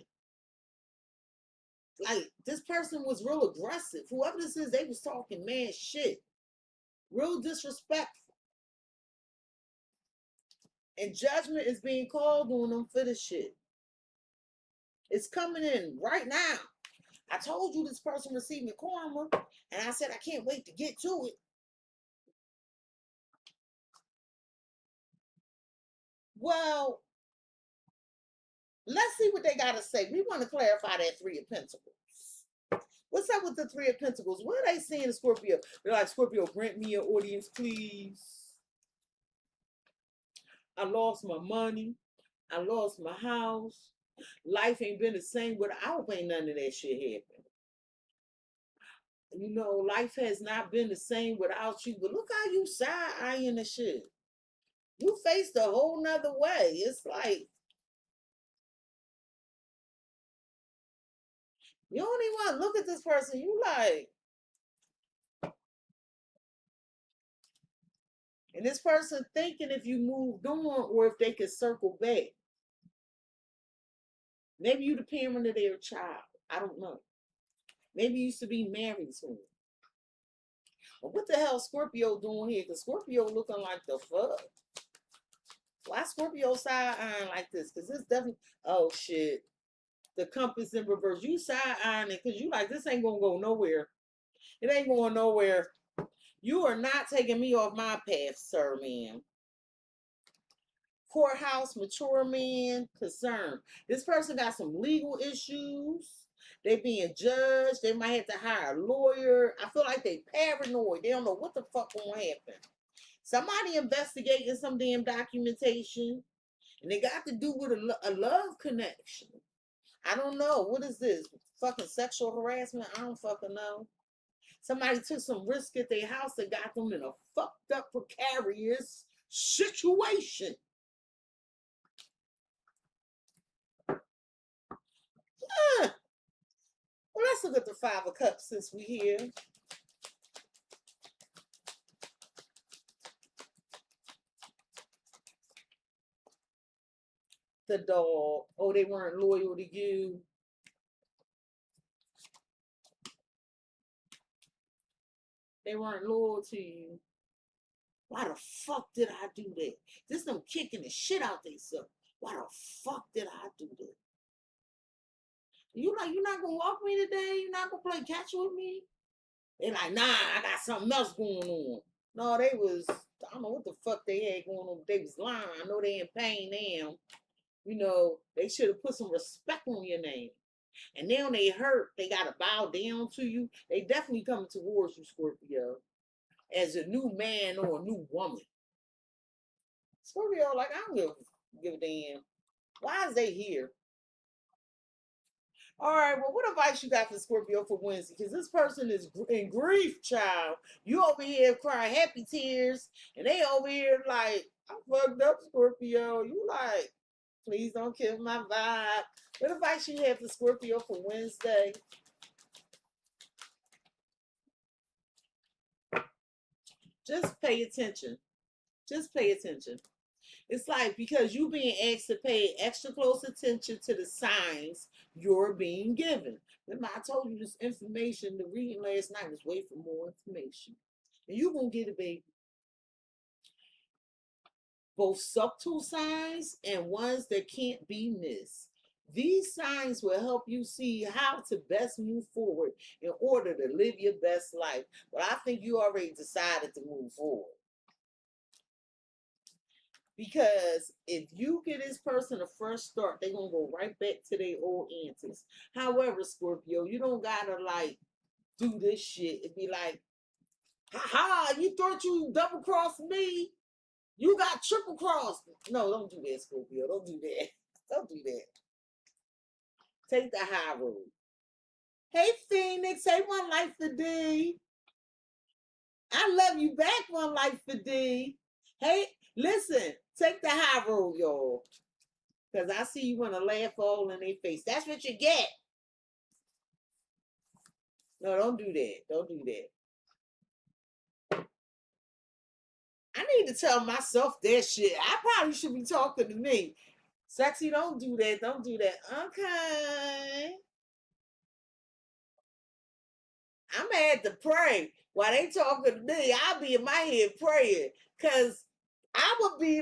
Like, this person was real aggressive. Whoever this is, they was talking mad shit. Real disrespectful. And judgment is being called on them for this shit. It's coming in right now. I told you this person receiving karma, and I said I can't wait to get to it. Well, let's see what they got to say. We want to clarify that 3 of Pentacles. What's up with the 3 of Pentacles? What are they saying to Scorpio? They're like, Scorpio, grant me an audience, please. I lost my money. I lost my house. Life ain't been the same without ain't none of that shit happen. You know, life has not been the same without you. But look how you side-eyeing the shit. You faced a whole nother way. It's like, you don't even want to look at this person. You like, and this person thinking if you moved on or if they could circle back. Maybe you the parent of their child. I don't know. Maybe you used to be married to him. But what the hell Scorpio doing here? Because Scorpio looking like the fuck. Why Scorpio side-eyeing like this? Because this definitely, oh shit. The compass in reverse. You side-eyeing it because you like, this ain't going to go nowhere. It ain't going nowhere. You are not taking me off my path, sir, ma'am. Courthouse, mature man, concerned. This person got some legal issues. They being judged. They might have to hire a lawyer. I feel like they paranoid. They don't know what the fuck gonna happen. Somebody investigating some damn documentation. And they got to do with a love connection. I don't know. What is this? Fucking sexual harassment? I don't fucking know. Somebody took some risk at their house and got them in a fucked up, precarious situation. Well, let's look at the 5 of Cups since we're here. The dog. Oh, they weren't loyal to you. They weren't loyal to you. Why the fuck did I do that? This them kicking the shit out themselves. Why the fuck did I do that? You like, you're not gonna walk me today? You're not gonna play catch with me? They like, nah, I got something else going on. No, they was, I don't know what the fuck they had going on. They was lying. I know they in pain now. You know, they should have put some respect on your name. And now they hurt. They got to bow down to you. They definitely coming towards you, Scorpio, as a new man or a new woman. Scorpio, like, I don't give a damn. Why is they here? All right, well, what advice you got for Scorpio for Wednesday? Because this person is in grief, child. You over here crying happy tears, and they over here like, I'm fucked up, Scorpio. You like, please don't kill my vibe. What advice you have for Scorpio for Wednesday? Just pay attention. Just pay attention. It's like because you being asked to pay extra close attention to the signs you're being given. Remember, I told you this information, the reading last night was wait for more information. And you're going to get it, baby. Both subtle signs and ones that can't be missed. These signs will help you see how to best move forward in order to live your best life. But I think you already decided to move forward. Because if you get this person a fresh start, they're going to go right back to their old antics. However, Scorpio, you don't got to like do this shit. It'd be like, ha, you thought you double crossed me? You got triple crossed. No, don't do that, Scorpio. Don't do that. Don't do that. Take the high road. Hey, Phoenix. Hey, One Life for D. I love you back, One Life for D. Hey, listen. Take the high road, y'all. Because I see you want to laugh all in their face. That's what you get. No, don't do that. Don't do that. I need to tell myself that shit. I probably should be talking to me. Cexxi, don't do that. Don't do that. Okay. I'm gonna have to pray while they talking to me. I'll be in my head praying. Cause I would be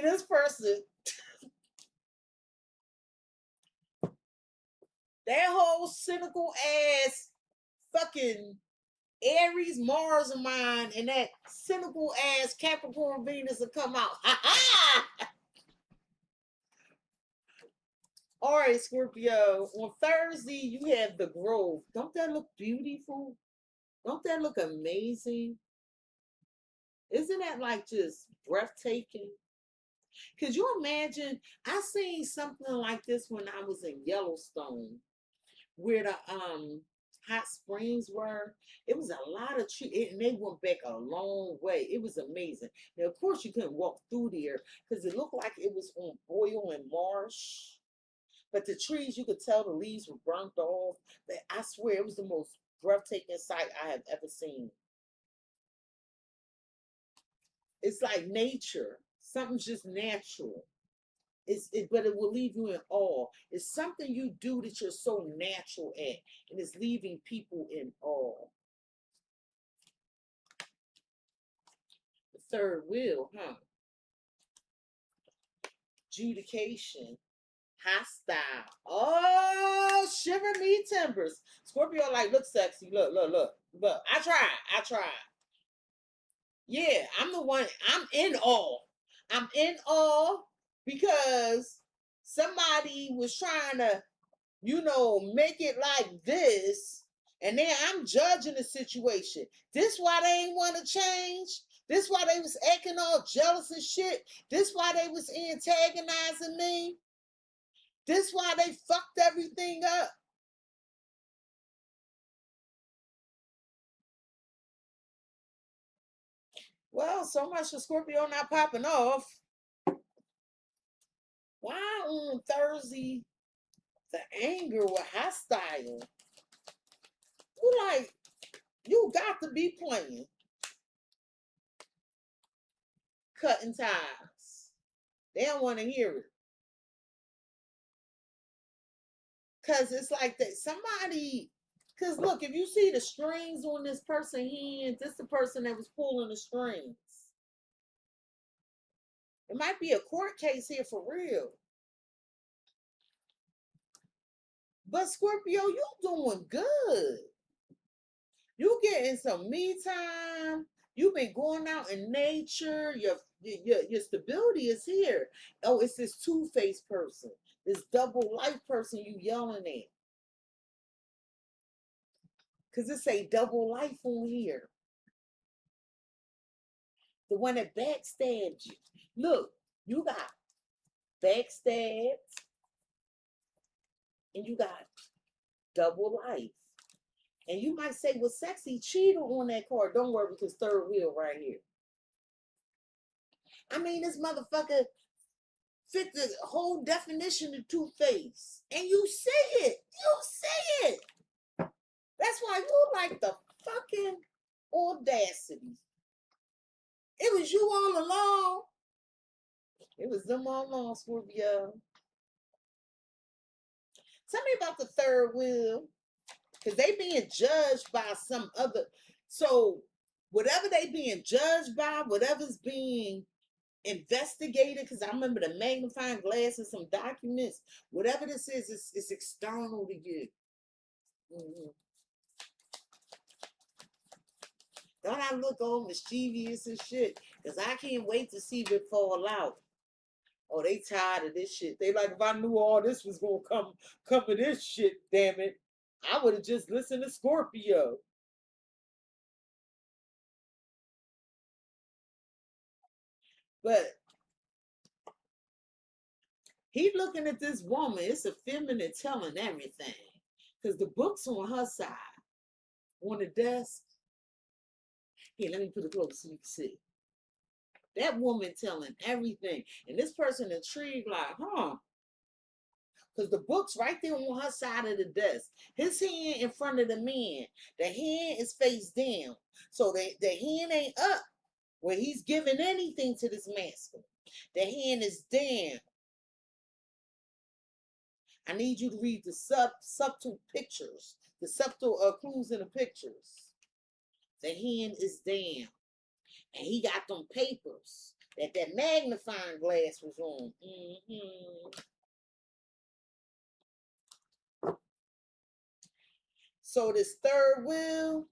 this person. That whole cynical ass fucking Aries Mars of mine and that cynical ass Capricorn Venus will come out. Ha ha! All right, Scorpio. On Thursday, you have the Grove. Don't that look beautiful? Don't that look amazing? Isn't that like just breathtaking? Could you imagine? I seen something like this when I was in Yellowstone, where the hot springs were. It was a lot of trees, and they went back a long way. It was amazing. Now, of course, you couldn't walk through there because it looked like it was on oil and marsh. But the trees, you could tell the leaves were burnt off. But I swear, it was the most breathtaking sight I have ever seen. It's like nature. Something's just natural. But it will leave you in awe. It's something you do that you're so natural at, and it's leaving people in awe. The third wheel, huh? Adjudication, hostile. Oh, shiver me timbers. Scorpio, like, look, Cexxi, look. I tried. Yeah, I'm the one. I'm in awe. I'm in awe because somebody was trying to, make it like this, and then I'm judging the situation. This why they ain't want to change. This why they was acting all jealous and shit. This why they was antagonizing me. This why they fucked everything up. Well, so much for Scorpio not popping off. Why on Thursday the anger was hostile? You got to be playing. Cutting ties. They don't want to hear it. Because it's like that. Because look, if you see the strings on this person's hand, this is the person that was pulling the strings. It might be a court case here for real. But Scorpio, you doing good. You getting some me time. You've been going out in nature. Your stability is here. Oh, it's this two-faced person, this double life person you yelling at. Because it's a double life on here. The one that backstabbed you. Look, you got backstabbed and you got double life. And you might say, well, Cexxi cheated on that card. Don't worry, because third wheel right here. I mean, this motherfucker fit the whole definition of two-face. And you say it. You say it. That's why you like the fucking audacity. It was you all along. It was them all along, Scorpio. Tell me about the third wheel. Because they being judged by some other. So whatever they being judged by, whatever's being investigated, because I remember the magnifying glass and some documents, whatever this is, it's external to you. Mm-hmm. Don't I look all mischievous and shit? Because I can't wait to see it fall out. Oh, they tired of this shit. They like, if I knew all this was going to come to this shit, damn it, I would have just listened to Scorpio. But he looking at this woman. It's a feminine telling everything. Because the book's on her side. On the desk. Here, let me put it close so you can see. That woman telling everything. And this person intrigued like, huh? Because the book's right there on her side of the desk. His hand in front of the man. The hand is face down. So the hand ain't up where he's giving anything to this masculine. The hand is down. I need you to read the subtle pictures. The subtle clues in the pictures. The hand is down. And he got them papers that magnifying glass was on. Mm-hmm. So this third wheel,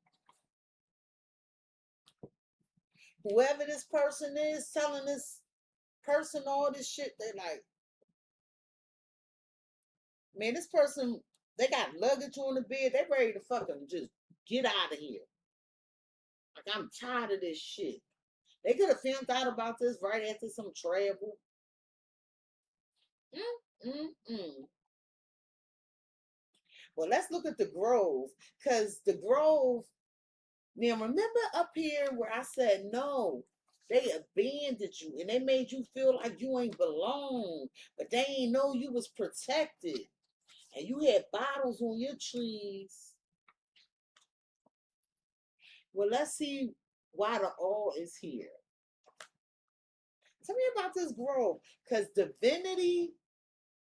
whoever this person is telling this person all this shit, they like, man, this person, they got luggage on the bed. They ready to fucking just get out of here. Like, I'm tired of this shit. They could have found out about this right after some travel. Well, let's look at the Grove. Because the Grove, now remember up here where I said, no, they abandoned you. And they made you feel like you ain't belong. But they ain't know you was protected. And you had bottles on your trees. Well, let's see why the all is here. Tell me about this Grove. Because divinity,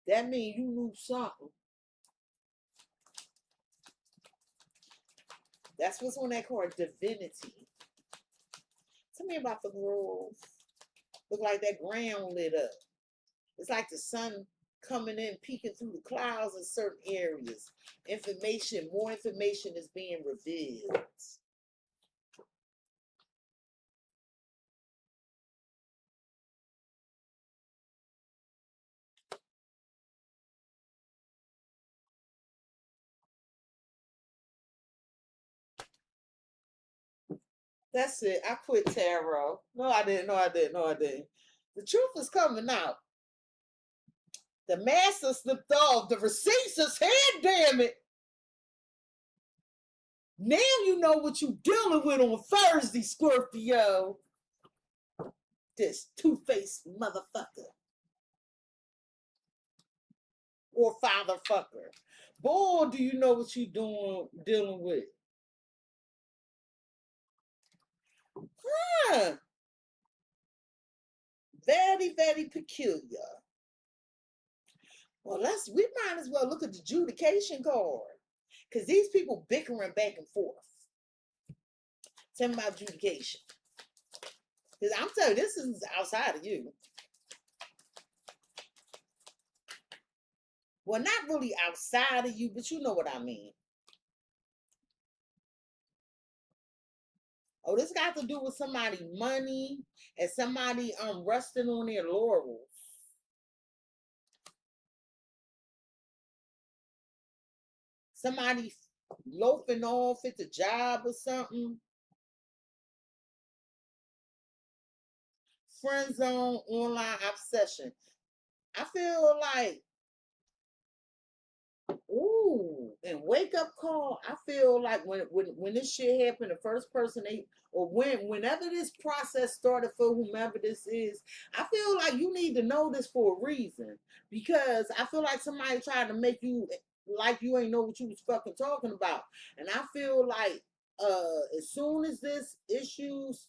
that means you knew something. That's what's on that card, divinity. Tell me about the Grove. Look like that ground lit up. It's like the sun coming in, peeking through the clouds in certain areas. Information, more information is being revealed. That's it. I quit tarot. No, I didn't. The truth is coming out. The master slipped off. The receipts is here, damn it. Now you know what you dealing with on Thursday, Scorpio. This two-faced motherfucker. Or father fucker. Boy, do you know what you dealing with. Huh. Very, very peculiar. Well, we might as well look at the adjudication card. Because these people bickering back and forth. Tell me about adjudication. Because I'm telling you, this is outside of you. Well, not really outside of you, but you know what I mean. Oh, this got to do with somebody money and somebody resting on their laurels. Somebody loafing off at the job or something. Friend zone, online obsession. I feel like Ooh, and wake up call. I feel like when this shit happened, the first person they or whenever this process started for whomever this is, I feel like you need to know this for a reason because I feel like somebody tried to make you like you ain't know what you was fucking talking about, and I feel like as soon as this issues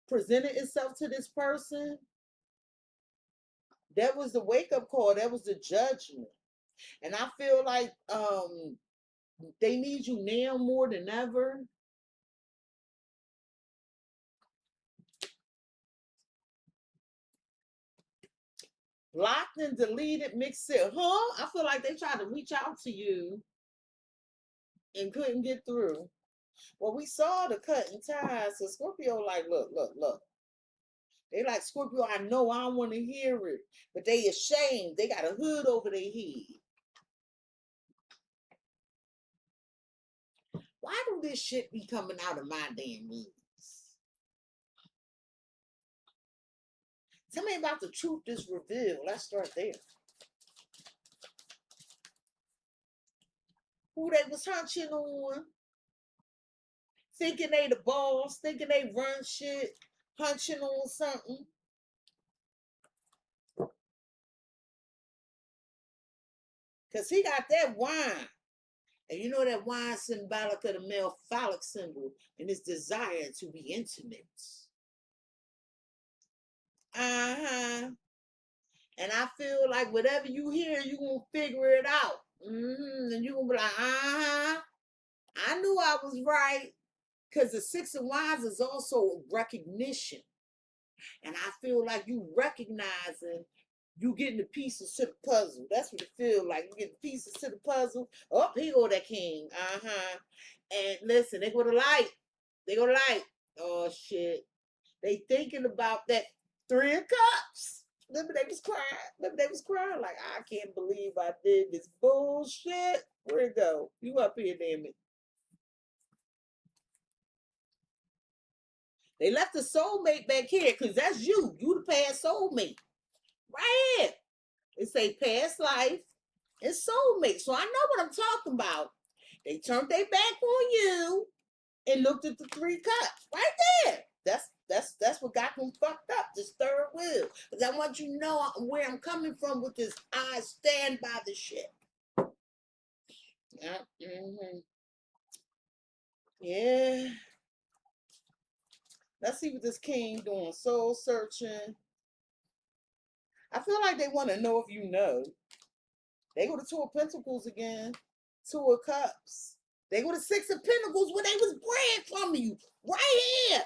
presented itself to this person, that was the wake up call. That was the judgment. And I feel like they need you now more than ever. Blocked and deleted, mixed it. Huh? I feel like they tried to reach out to you and couldn't get through. Well, we saw the cutting ties. So Scorpio like, look, look, look. They like, Scorpio, I know I don't want to hear it. But they ashamed. They got a hood over their head. Why do this shit be coming out of my damn ears? Tell me about the truth is revealed. Let's start there. Who they was hunching on, thinking they the boss, thinking they run shit, hunching on something. Because he got that wine. And you know that wine symbolic of the male phallic symbol and his desire to be intimate. Uh-huh. And I feel like whatever you hear, you going to figure it out. And you going to be like, uh-huh. I knew I was right. Because the Six of Wands is also recognition. And I feel like you recognizing you getting the pieces to the puzzle. That's what it feels like. You get the pieces to the puzzle. Oh, here go that king. Uh-huh. And listen, they go to light. They go to light. Oh shit. They thinking about that 3 of Cups. Remember they was crying. Remember they was crying like, I can't believe I did this bullshit. Where'd it go? You up here, damn it. They left the soulmate back here because that's you. You the past soulmate. Right here. It say past life and soulmate. So I know what I'm talking about. They turned their back on you and looked at the 3 Cups. Right there. That's what got them fucked up, this third wheel. Because I want you to know where I'm coming from with this I stand by the shit. Yeah. Yeah. Let's see what this king doing. Soul searching. I feel like they want to know if you know. They go to 2 of Pentacles again. 2 of Cups. They go to 6 of Pentacles where they was bred from you. Right here.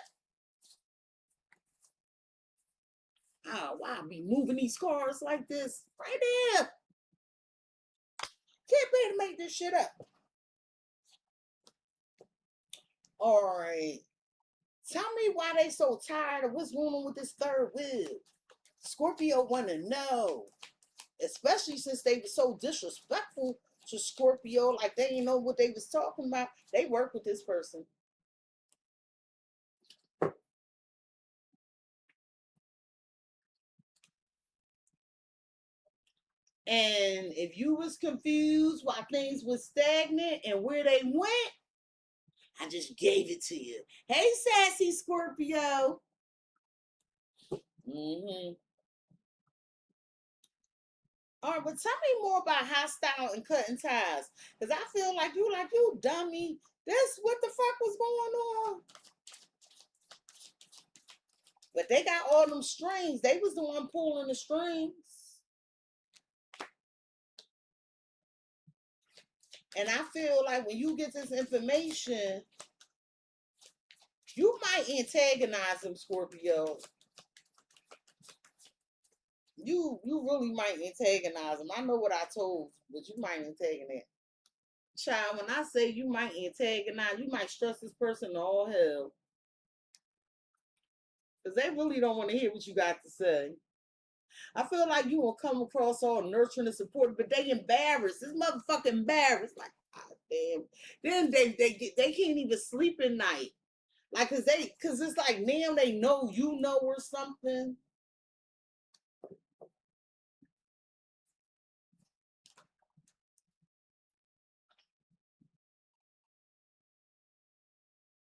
Oh, why I be moving these cards like this? Right there. Can't bear to make this shit up. All right. Tell me why they so tired of what's going on with this third wheel. Scorpio want to know. Especially since they were so disrespectful to Scorpio. Like they didn't know what they was talking about. They work with this person. And if you was confused why things was stagnant and where they went, I just gave it to you. Hey, sassy Scorpio. All right, but tell me more about hostile and cutting ties. Because I feel like you dummy. This, what the fuck was going on? But they got all them strings. They was the one pulling the strings. And I feel like when you get this information, you might antagonize them, Scorpio. You really might antagonize them. I know what I told you, but you might antagonize. Child, when I say you might antagonize, you might stress this person to all hell. Because they really don't want to hear what you got to say. I feel like you will come across all nurturing and supportive, but they embarrassed. This motherfucker embarrassed. Like, God damn. Then they can't even sleep at night. Like, cause it's like now they know you know or something.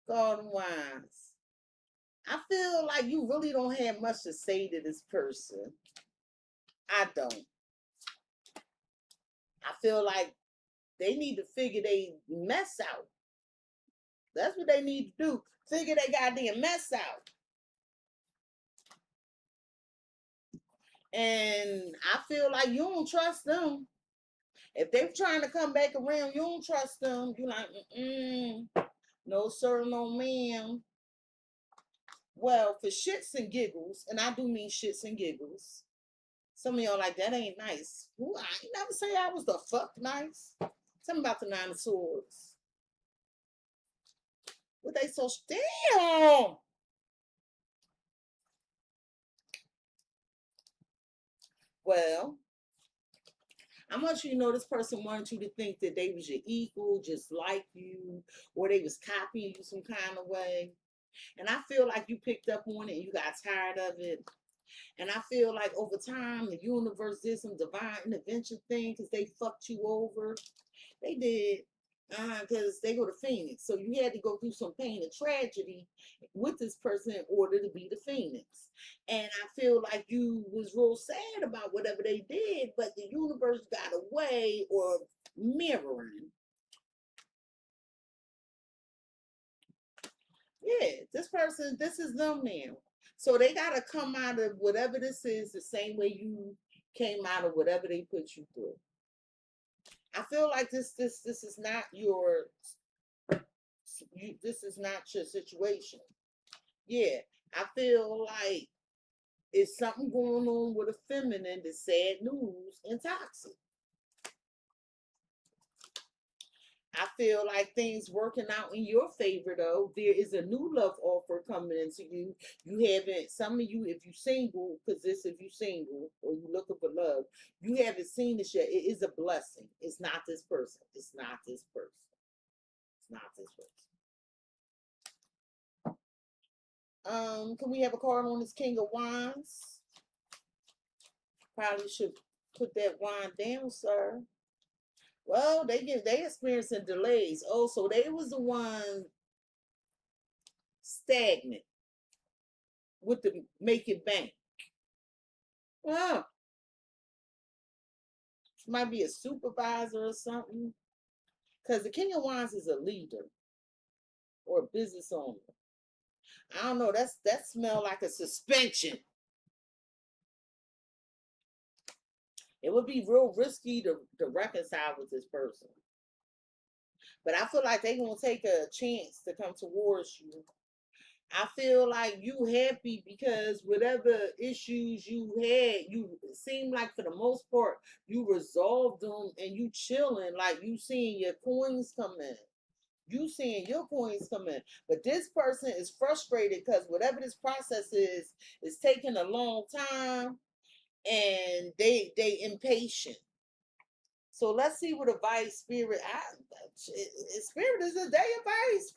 Golden Wands. I feel like you really don't have much to say to this person. I don't. I feel like they need to figure they mess out. That's what they need to do. Figure they goddamn mess out. And I feel like you don't trust them. If they're trying to come back around, you don't trust them. You're like, no sir, no ma'am. Well, for shits and giggles, and I do mean shits and giggles, some of y'all like, that ain't nice. Ooh, I ain't never say I was the fuck nice. Tell me about the Nine of Swords. What they so damn? Well, I want you to know this person wanted you to think that they was your equal, just like you, or they was copying you some kind of way. And I feel like you picked up on it and you got tired of it. And I feel like over time, the universe did some divine intervention thing because they fucked you over. They did. Because they go to Phoenix. So you had to go through some pain and tragedy with this person in order to be the Phoenix. And I feel like you was real sad about whatever they did, but the universe got away or mirroring. Yeah, this person, this is them now. So they got to come out of whatever this is the same way you came out of whatever they put you through. I feel like this is not your this is not your situation. Yeah, I feel like it's something going on with a feminine that's sad news and toxic. I feel like things working out in your favor though. There is a new love offer coming into you. You haven't, some of you, if you single, because this if you single or you looking for love, you haven't seen this yet. It is a blessing. It's not this person. It's not this person. It's not this person. Can we have a card on this King of Wands? Probably should put that wand down, sir. Well, they experiencing delays. Oh, so they was the one stagnant with the make it bank. Oh, might be a supervisor or something. Because the King of Wands is a leader or a business owner. I don't know. That smell like a suspension. It would be real risky to reconcile with this person. But I feel like they're going to take a chance to come towards you. I feel like you happy because whatever issues you had, you seem like for the most part, you resolved them and you chilling, like you seeing your coins come in. You seeing your coins come in. But this person is frustrated because whatever this process is taking a long time and they impatient. So let's see what advice spirit. Spirit is a day advice.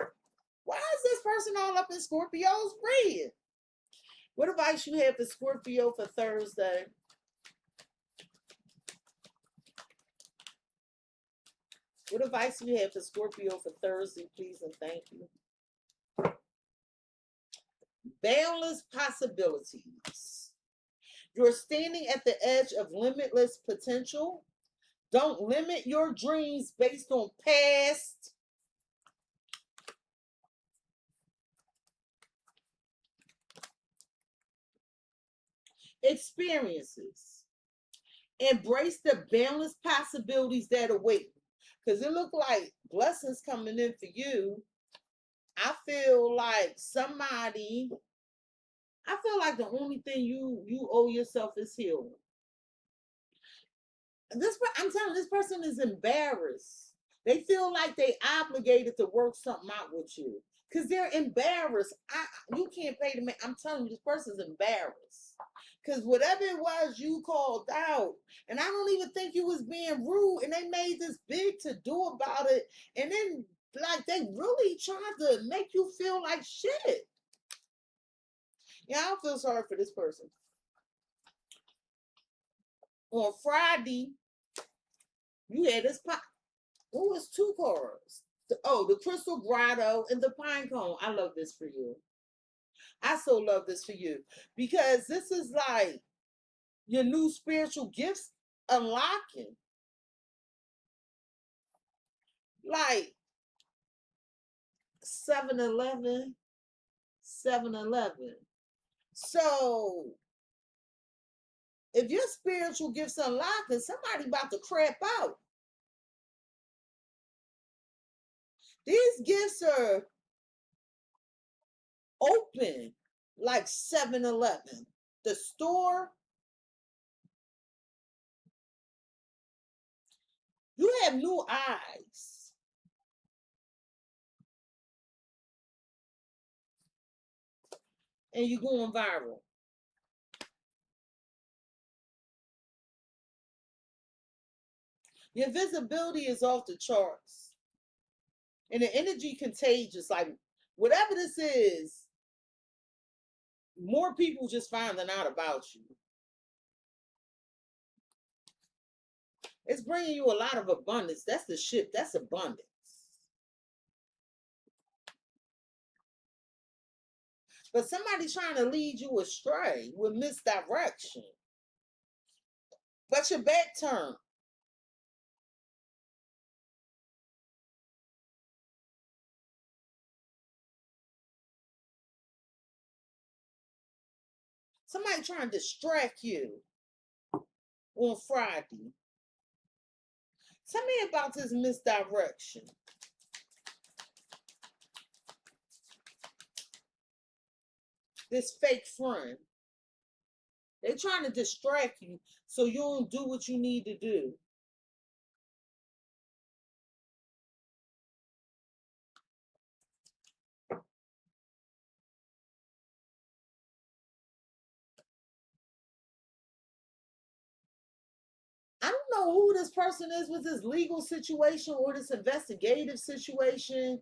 Why is this person all up in Scorpio's red? What advice you have for Scorpio for Thursday? What advice do you have for Scorpio for Thursday, please and thank you? Boundless possibilities. You're standing at the edge of limitless potential. Don't limit your dreams based on past experiences. Embrace the boundless possibilities that await. Because it look like blessings coming in for you. I feel like the only thing you owe yourself is healing. I'm telling you, this person is embarrassed. They feel like they obligated to work something out with you because they're embarrassed. You can't pay the man. I'm telling you, this person's embarrassed because whatever it was you called out, and I don't even think you was being rude, and they made this big to do about it, and then like they really tried to make you feel like shit. Yeah, I don't feel sorry for this person. On Friday, you had this pop. Oh, it's two cards. the crystal grotto and the pine cone. I love this for you. I so love this for you because this is like your new spiritual gifts unlocking. Like 7-Eleven, 7-Eleven. So if your spiritual gifts unlocking, somebody about to crap out. These gifts are open like 7-Eleven. The store, you have new eyes. And you're going viral. Your visibility is off the charts. And the energy contagious. Like whatever this is, more people just finding out about you. It's bringing you a lot of abundance. That's the shit. That's abundance. But somebody's trying to lead you astray with misdirection. But your back turned. Somebody trying to distract you on Friday. Tell me about this misdirection. This fake friend. They're trying to distract you so you don't do what you need to do. I don't know who this person is with this legal situation or this investigative situation,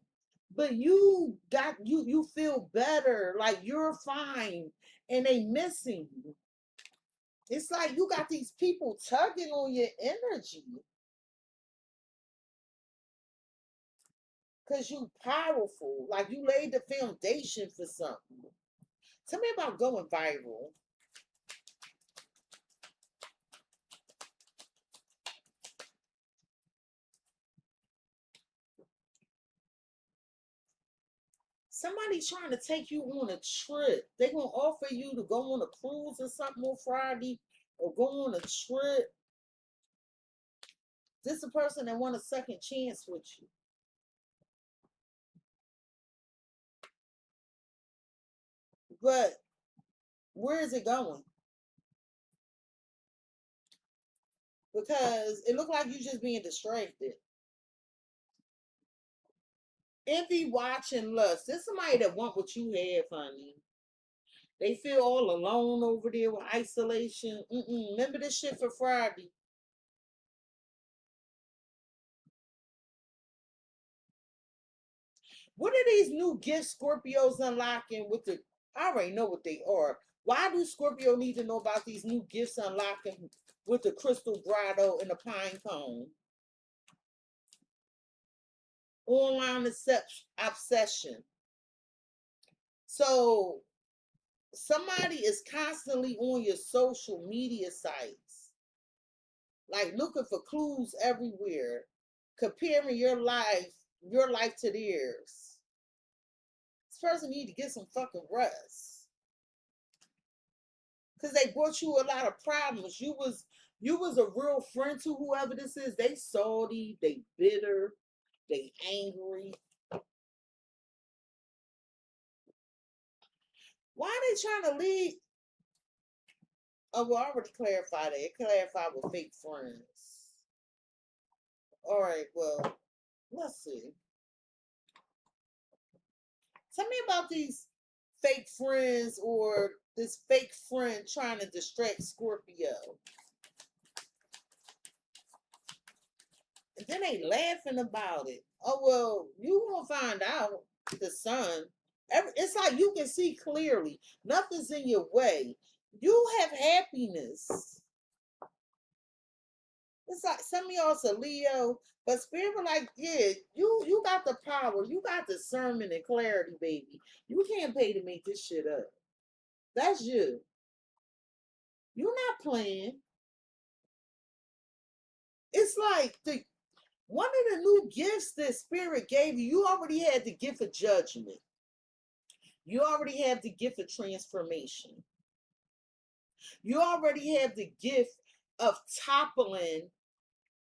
but you feel better, like you're fine, and they missing you. It's like you got these people tugging on your energy because you powerful, like you laid the foundation for something. Tell me about going viral. Somebody's trying to take you on a trip. They're going to offer you to go on a cruise or something on Friday or go on a trip. This is a person that want a second chance with you. But where is it going? Because it looked like you just being distracted. Envy, watch, and lust. This is somebody that want what you have, honey. They feel all alone over there with isolation. Remember this shit for Friday. What are these new gifts Scorpios unlocking with the... I already know what they are. Why do Scorpio need to know about these new gifts unlocking with the crystal grotto and the pine cone? Online obsession. So somebody is constantly on your social media sites, like looking for clues everywhere, comparing your life to theirs. This person need to get some fucking rest. Because they brought you a lot of problems. You was a real friend to whoever this is. They salty, they bitter, they angry. Why are they trying to lead? Oh, well, I already clarified it. It clarified with fake friends. All right, well, let's see. Tell me about these fake friends or this fake friend trying to distract Scorpio. And then they laughing about it. Oh, well, you gonna find out, the sun. It's like you can see clearly. Nothing's in your way. You have happiness. It's like some of y'all's a Leo, but Spirit was like, yeah, you got the power, you got discernment and clarity, baby. You can't pay to make this shit up. That's you. You're not playing. It's like one of the new gifts that Spirit gave you, you already had the gift of judgment. You already have the gift of transformation. You already have the gift of toppling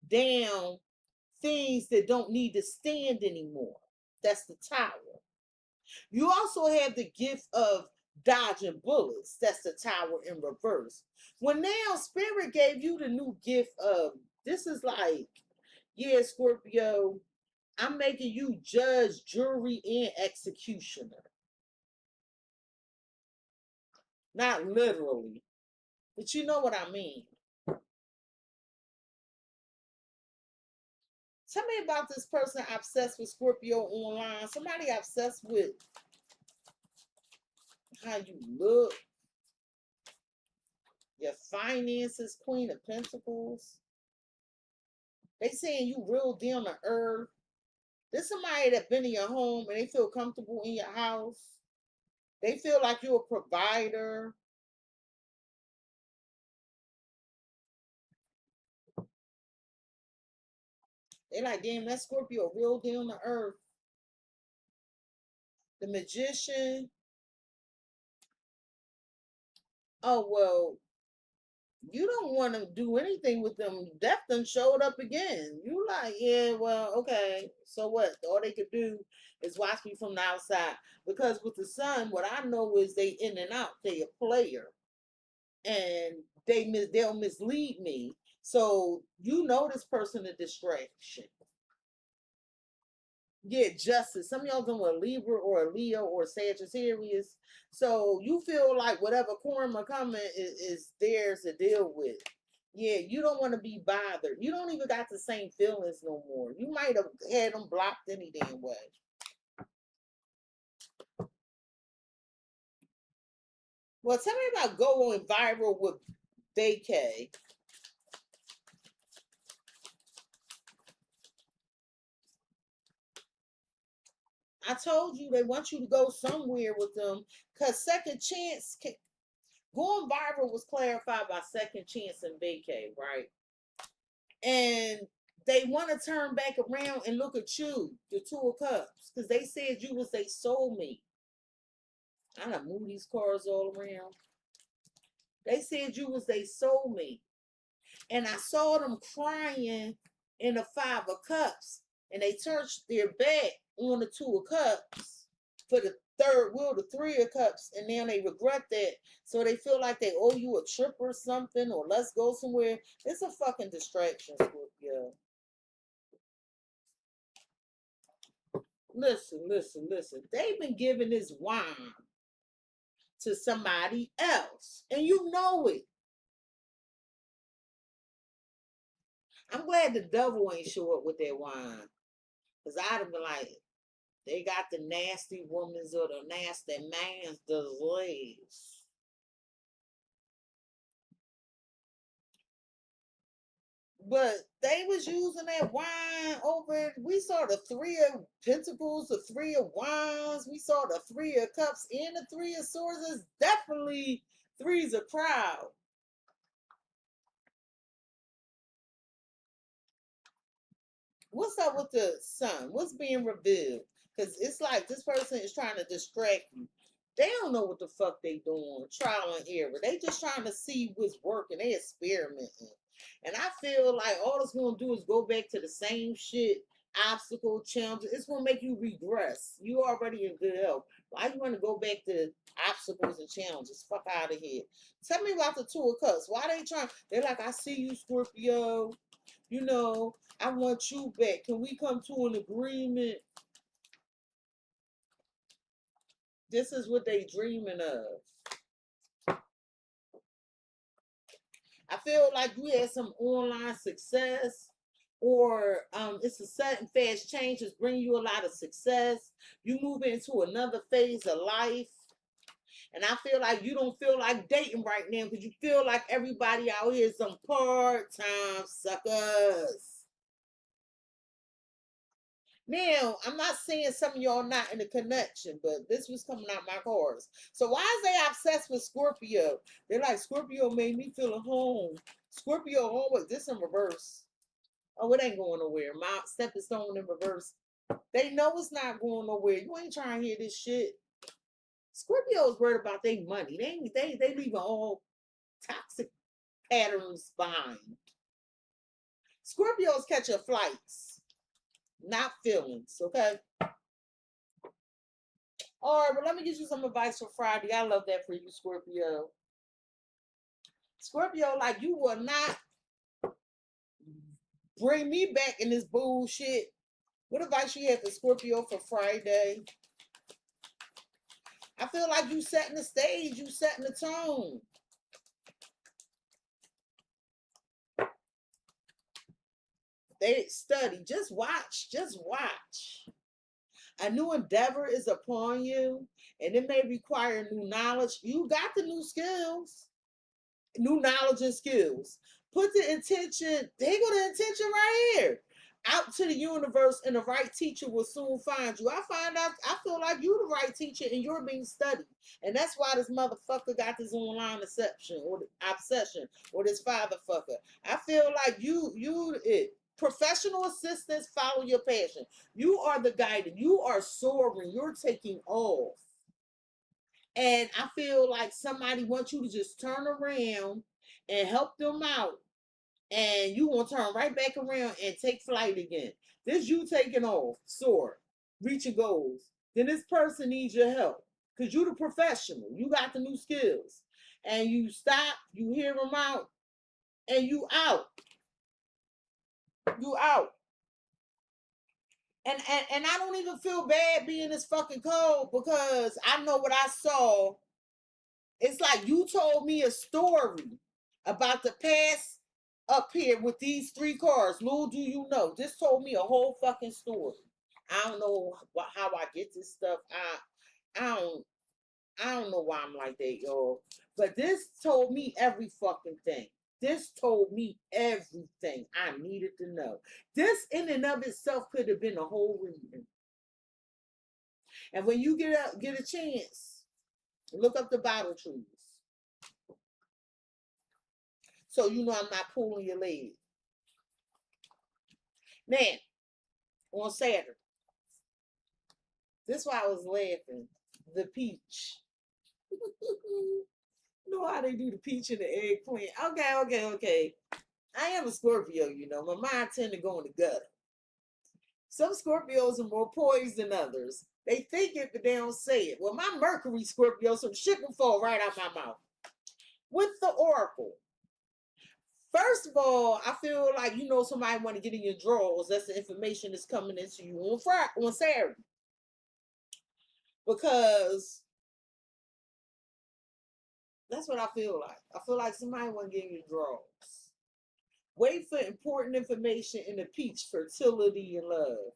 down things that don't need to stand anymore. That's the tower. You also have the gift of dodging bullets. That's the tower in reverse. Well, now Spirit gave you the new gift of this is like, yeah, Scorpio, I'm making you judge, jury, and executioner. Not literally, but you know what I mean. Tell me about this person obsessed with Scorpio online. Somebody obsessed with how you look, your finances, Queen of Pentacles. They saying you real down to earth. There's somebody that been in your home and they feel comfortable in your house. They feel like you're a provider. They like, damn, that Scorpio real down to earth. The Magician. Oh, well, you don't want to do anything with them. Death done showed up again. You like, yeah, well, okay. So what? All they could do is watch me from the outside. Because with the sun, what I know is they in and out. They a player. And they'll mislead me. So you know this person a distraction. Yeah, justice. Some of y'all done with a Libra or a Leo or a Sagittarius. So you feel like whatever karma coming is theirs to deal with. Yeah, you don't want to be bothered. You don't even got the same feelings no more. You might have had them blocked any damn way. Well, tell me about going viral with vacay. I told you they want you to go somewhere with them because second chance going viral was clarified by second chance and vacay, right? And they want to turn back around and look at you, the Two of Cups, because they said you was their soulmate. I done move these cards all around. They said you was their soulmate. And I saw them crying in the Five of Cups. And they turned their back on the Two of Cups for the third wheel, the Three of Cups. And now they regret that. So they feel like they owe you a trip or something, or let's go somewhere. It's a fucking distraction, Scorpio. Listen. They've been giving this wine to somebody else. And you know it. I'm glad the devil ain't show up with that wine. Because I'd have been like, they got the nasty woman's or the nasty man's disease. But they was using that wine over. We saw the Three of Pentacles, the Three of Wands. We saw the Three of Cups and the Three of Swords. It's definitely three's a crowd. What's up with the sun? What's being revealed? Because it's like this person is trying to distract you. They don't know what the fuck they doing. Trial and error. They just trying to see what's working. They experimenting. And I feel like all it's going to do is go back to the same shit, obstacle, challenge. It's going to make you regress. You already in good health. Why you want to go back to obstacles and challenges? Fuck out of here. Tell me about the Two of Cups. Why they trying? They're like, I see you, Scorpio. You know, I want you back. Can we come to an agreement? This is what they dreaming of. I feel like you had some online success, or it's a sudden fast change that's bringing you a lot of success. You move into another phase of life, And I feel like you don't feel like dating right now because you feel like everybody out here is some part-time suckers. Now, I'm not saying some of y'all not in a connection, but this was coming out my cards. So why is they obsessed with Scorpio? They're like, Scorpio made me feel at home. Scorpio always, this in reverse. Oh, it ain't going nowhere. My stepping stone in reverse. They know it's not going nowhere. You ain't trying to hear this shit. Scorpio's worried about their money. They leaving all toxic patterns behind. Scorpios catching flights, not feelings, okay? All right, but let me give you some advice for Friday. I love that for you, Scorpio. Scorpio, like, you will not bring me back in this bullshit. What advice you have for Scorpio for Friday? I feel like you setting the stage, you setting the tone. They study. Just watch. Just watch. A new endeavor is upon you, and it may require new knowledge. You got the new skills, new knowledge and skills. Put the intention, they go the intention right here. Out to the universe, and the right teacher will soon find you. I feel like you're the right teacher and you're being studied. And that's why this motherfucker got this online obsession or this father fucker. I feel like professional assistants follow your passion. You are the guidance. You are soaring. You're taking off. And I feel like somebody wants you to just turn around and help them out. And you gonna turn right back around and take flight again. This you taking off, soar, reach your goals. Then this person needs your help. Because you're the professional. You got the new skills. And you stop, you hear them out, and you out. You out. And I don't even feel bad being this fucking cold because I know what I saw. It's like you told me a story about the past up here with these three cars. Little do you know, this told me a whole fucking story. I don't know how I get this stuff. I don't know why I'm like that, y'all. But this told me every fucking thing. This told me everything I needed to know. This in and of itself could have been a whole reading. And when you get a chance, look up the bottle trees. So you know I'm not pulling your leg. Now, on Saturday, this is why I was laughing. The peach. You know how they do the peach and the eggplant. Okay. I am a Scorpio, you know. My mind tend to go in the gutter. Some Scorpios are more poised than others. They think it, but they don't say it. Well, my Mercury Scorpio, some shit can fall right out my mouth. With the Oracle. First of all, I feel like you know somebody want to get in your drawers. That's the information that's coming into you on Saturday. Because that's what I feel like. I feel like somebody want to get in your drawers. Wait for important information in the peach, fertility and love.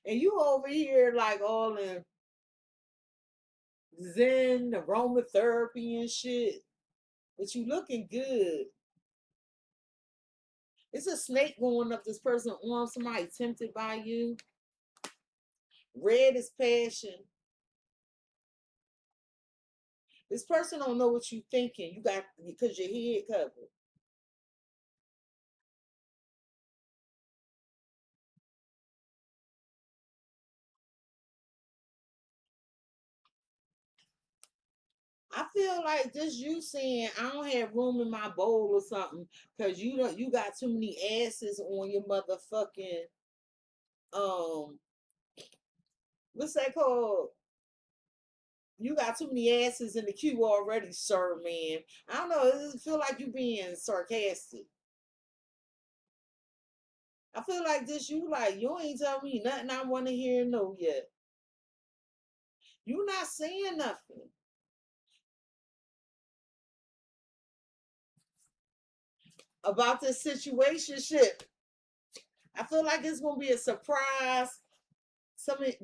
And you over here like all in Zen, aromatherapy and shit. But you looking good. It's a snake going up this person's arm. Somebody tempted by you. Red is passion. This person don't know what you thinking. You got because your head covered. I feel like this you saying I don't have room in my bowl or something because you got too many asses on your motherfucking what's that called? You got too many asses in the queue already, sir, man. I don't know. It doesn't feel like you being sarcastic. I feel like this you like you ain't tell me nothing I want to hear and know yet. You not saying nothing. About this situationship. I feel like it's gonna be a surprise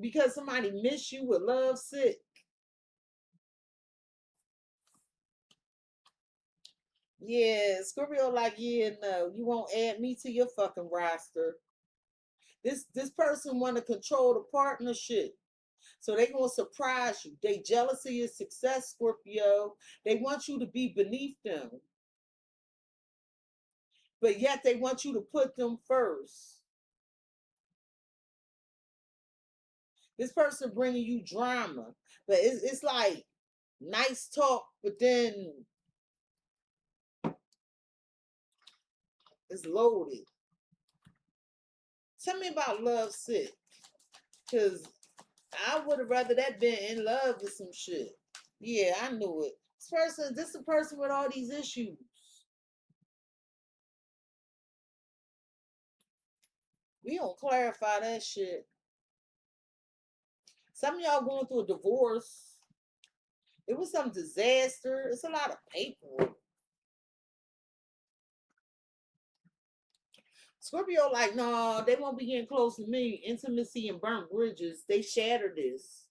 Because somebody miss you with love sick. Yeah, Scorpio like, yeah, no, you won't add me to your fucking roster. This person want to control the partnership. So they gonna surprise you. They jealous of your success, Scorpio. They want you to be beneath them. But yet they want you to put them first. This person bringing you drama. But it's like nice talk, but then it's loaded. Tell me about love sick. Because I would have rather that been in love with some shit. Yeah, I knew it. This is a person with all these issues. We don't clarify that shit. Some of y'all going through a divorce. It was some disaster. It's a lot of paperwork. Scorpio like, no, they won't be getting close to me. Intimacy and burnt bridges. They shatter this.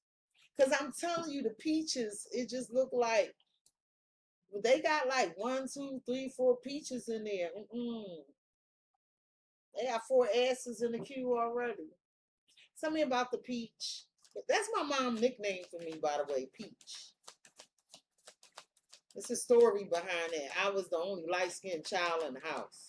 Because I'm telling you, the peaches, it just looked like they got like 1, 2, 3, 4 peaches in there. They got 4 asses in the queue already. Tell me about the peach. That's my mom's nickname for me, by the way, Peach. It's a story behind it. I was the only light-skinned child in the house.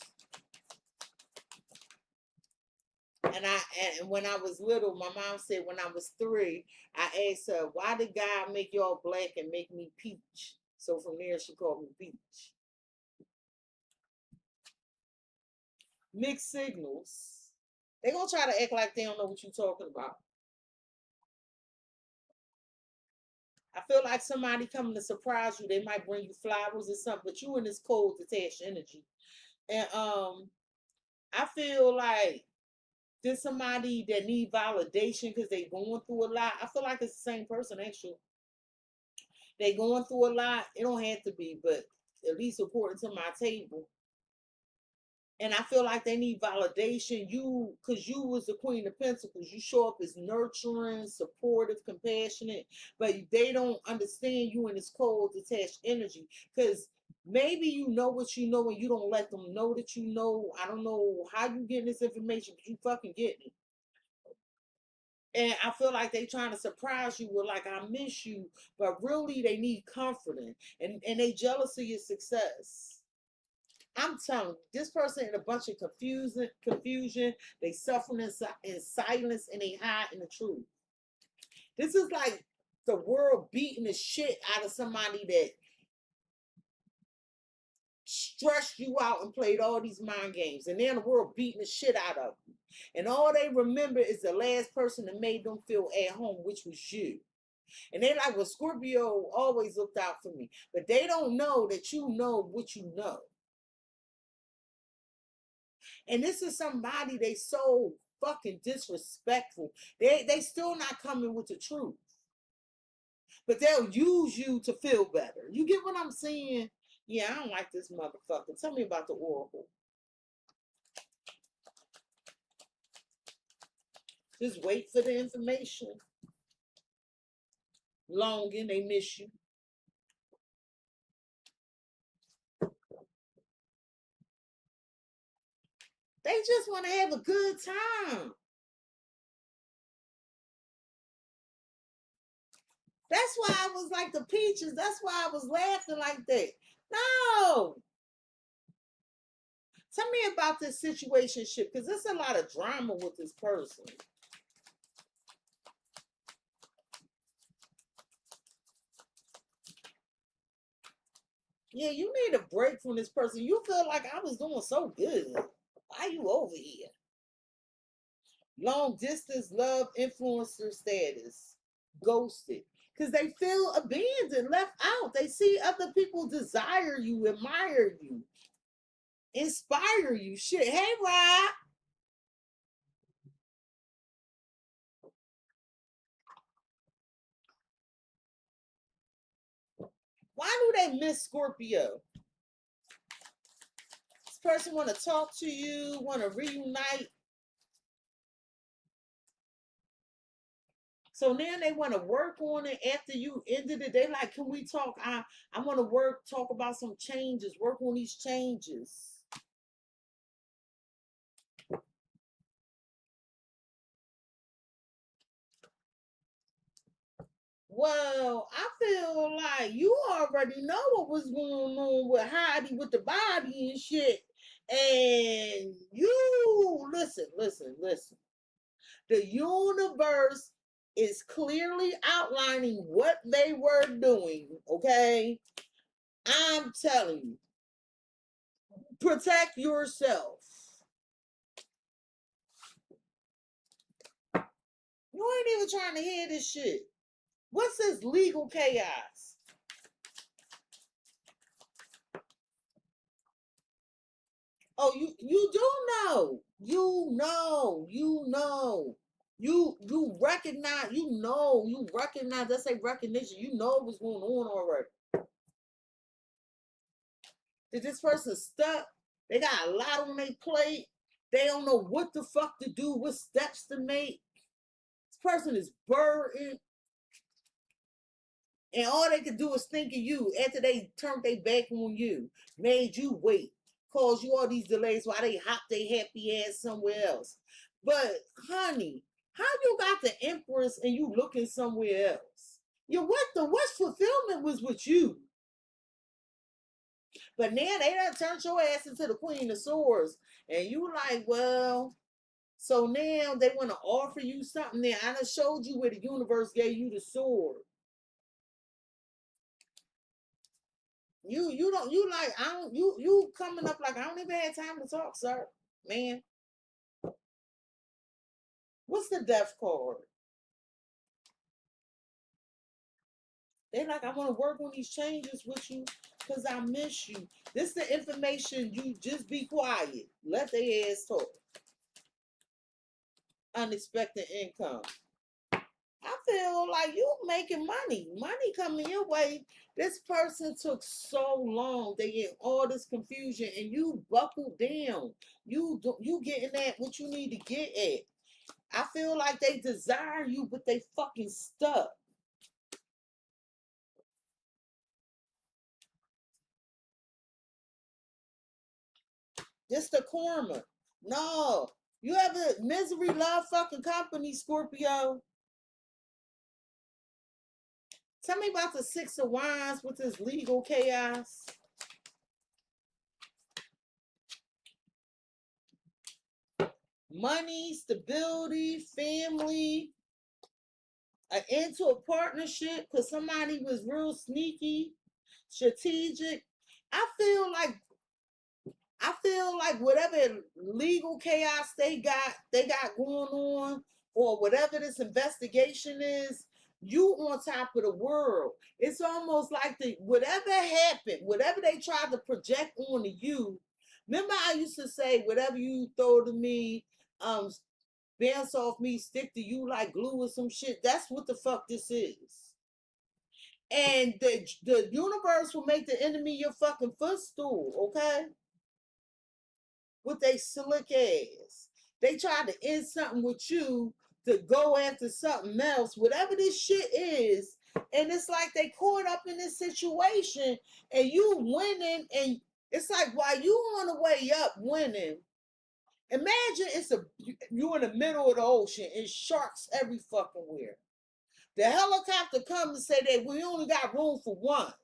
And when I was little, my mom said when I was 3, I asked her, why did God make y'all black and make me Peach? So from there, she called me Peach. Mixed signals. They gonna try to act like they don't know what you're talking about. I feel like somebody coming to surprise you. They might bring you flowers or something, but you in this cold, detached energy. And I feel like there's somebody that need validation because they going through a lot. I feel like it's the same person actually. They going through a lot. It don't have to be, but at least according to my table. And I feel like they need validation. Because you was the Queen of Pentacles. You show up as nurturing, supportive, compassionate, but they don't understand you in this cold, detached energy. Because maybe you know what you know and you don't let them know that you know. I don't know how you getting this information, but you fucking getting it. And I feel like they trying to surprise you with like, I miss you, but really they need comforting and they jealous of your success. I'm telling you, this person in a bunch of confusion, they suffering in silence and they hide in the truth. This is like the world beating the shit out of somebody that stressed you out and played all these mind games, and then the world beating the shit out of them. And all they remember is the last person that made them feel at home, which was you. And they like, well, Scorpio always looked out for me. But they don't know that you know what you know. And this is somebody they so fucking disrespectful. They still not coming with the truth. But they'll use you to feel better. You get what I'm saying? Yeah, I don't like this motherfucker. Tell me about the Oracle. Just wait for the information. Longing, they miss you. They just want to have a good time. That's why I was like the peaches. That's why I was laughing like that. No. Tell me about this situationship, because there's a lot of drama with this person. Yeah, you need a break from this person. You feel like I was doing so good. Why you over here? Long distance love influencer status. Ghosted. Because they feel abandoned, left out. They see other people desire you, admire you, inspire you. Shit. Hey, Rob. Why do they miss Scorpio? This person want to talk to you, want to reunite. So now they want to work on it after you ended it. They like, can we talk? I want to talk about some changes, work on these changes. Well, I feel like you already know what was going on with Heidi with the body and shit. And you listen. The universe is clearly outlining what they were doing, okay? I'm telling you, protect yourself. You ain't even trying to hear this shit. What's this legal chaos? Oh, you do know. You recognize, you recognize, let's say recognition, you know what's going on already. Did this person stuck? They got a lot on their plate. They don't know what the fuck to do, what steps to make. This person is burdened. And all they could do is think of you after they turned their back on you, made you wait, caused you all these delays while they hop their happy ass somewhere else. But honey, how you got the Empress and you looking somewhere else? What fulfillment was with you? But now they done turned your ass into the Queen of Swords. And you like, well, so now they want to offer you something there. I done showed you where the universe gave you the sword. You coming up like I don't even have time to talk, sir. Man. What's the death card? They like, I want to work on these changes with you because I miss you. This the information, you just be quiet. Let their ass talk. Unexpected income. I feel like you making money. Money coming your way. This person took so long. They get all this confusion and you buckled down. You getting at what you need to get at. I feel like they desire you, but they fucking stuck. This the karma. No. You have a misery love fucking company, Scorpio. Tell me about the Six of Wands with this legal chaos. Money, stability, family, an into a partnership because somebody was real sneaky, strategic. I feel like whatever legal chaos they got going on, or whatever this investigation is, you on top of the world. It's almost like whatever happened, whatever they tried to project onto you. Remember, I used to say, whatever you throw to me, bounce off me, stick to you like glue or some shit. That's what the fuck this is. And the universe will make the enemy your fucking footstool, okay? With they slick ass. They tried to end something with you to go after something else, whatever this shit is. And it's like they caught up in this situation and you winning, and it's like while you on the way up winning, imagine you in the middle of the ocean and sharks every fucking where. The helicopter comes and say that we only got room for one.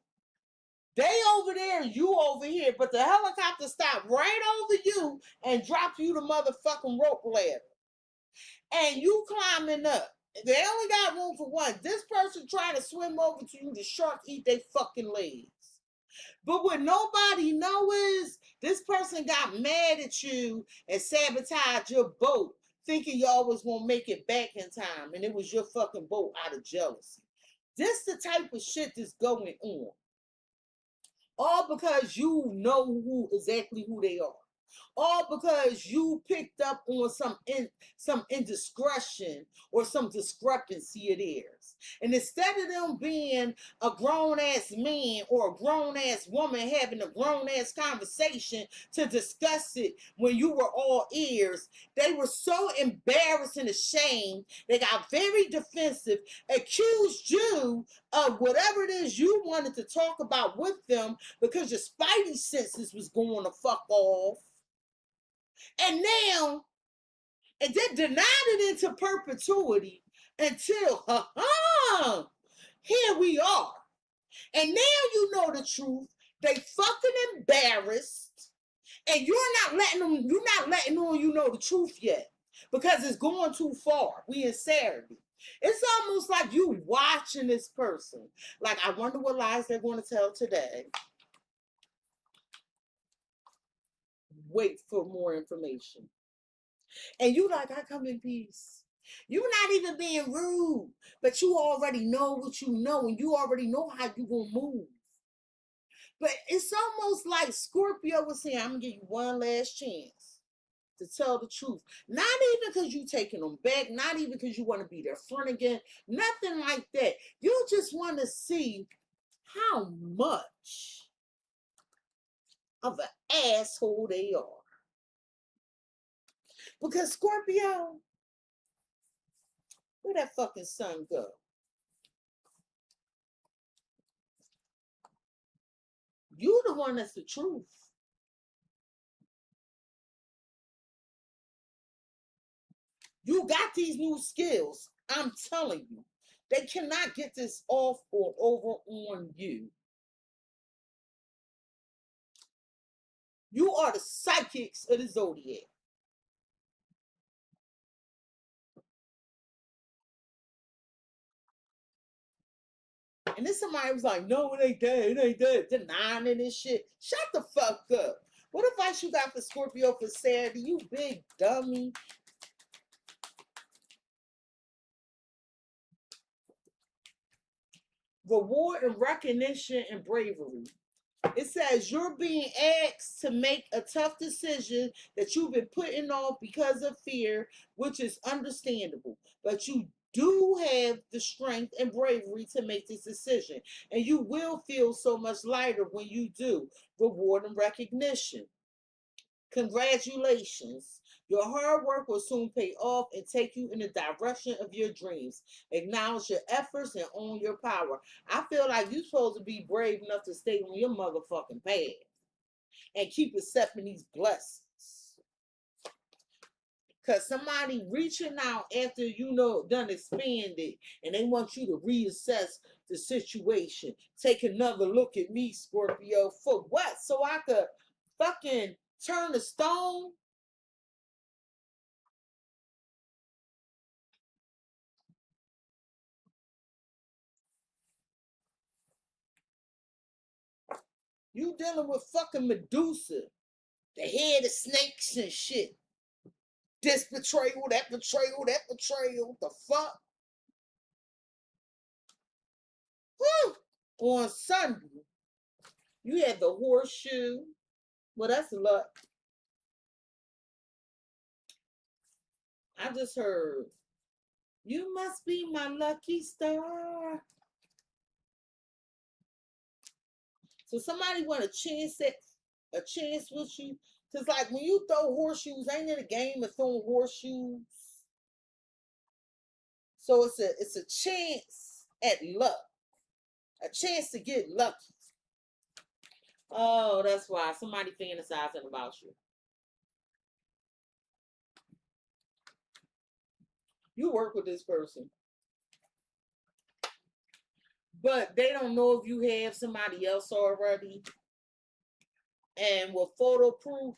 They over there, you over here, but the helicopter stopped right over you and dropped you the motherfucking rope ladder. And you climbing up. They only got room for one. This person trying to swim over to you, the shark eat their fucking legs. But what nobody know is this person got mad at you and sabotaged your boat, thinking y'all was gonna make it back in time, and it was your fucking boat out of jealousy. This the type of shit that's going on. All because you know exactly who they are. All because you picked up on some indiscretion or some discrepancy of theirs. feelings. And instead of them being a grown-ass man or a grown-ass woman having a grown-ass conversation to discuss it when you were all ears, they were so embarrassed and ashamed, they got very defensive, accused you of whatever it is you wanted to talk about with them because your spidey senses was going to fuck off. And now, and then denied it into perpetuity until, here we are. And now you know the truth. They fucking embarrassed. And you're not letting on you know the truth yet. Because it's going too far. We in Saturday. It's almost like you watching this person. Like, I wonder what lies they're going to tell today. Wait for more information. And you like, I come in peace. You're not even being rude, but you already know what you know, and you already know how you gonna move. But it's almost like Scorpio was saying, I'm gonna give you one last chance to tell the truth. Not even because you taking them back, not even because you want to be their friend again, nothing like that. You just want to see how much of an asshole they are. Because Scorpio, where that fucking sun go? You the one that's the truth. You got these new skills. I'm telling you. They cannot get this off or over on you. You are the psychics of the zodiac. And then somebody was like, no, it ain't that, it ain't that. Denying it and shit. Shut the fuck up. What advice you got for Scorpio for Saturday? You big dummy. Reward and recognition and bravery. It says you're being asked to make a tough decision that you've been putting off because of fear, which is understandable. But you do have the strength and bravery to make this decision. And you will feel so much lighter when you do. Reward and recognition. Congratulations. Your hard work will soon pay off and take you in the direction of your dreams. Acknowledge your efforts and own your power. I feel like you're supposed to be brave enough to stay on your motherfucking path and keep accepting these blessings. Because somebody reaching out after you know done expanded and they want you to reassess the situation. Take another look at me, Scorpio. For what? So I could fucking turn the stone? You dealing with fucking Medusa, the head of snakes and shit. This betrayal, that betrayal, that betrayal. The fuck? Whew. On Sunday, you had the horseshoe. Well, that's luck. I just heard, you must be my lucky star. So somebody want a chance with you. Cause like when you throw horseshoes, ain't it a game of throwing horseshoes? So it's a chance at luck. A chance to get lucky. Oh, that's why somebody fantasizing about you. You work with this person. But they don't know if you have somebody else already. And with photo proof,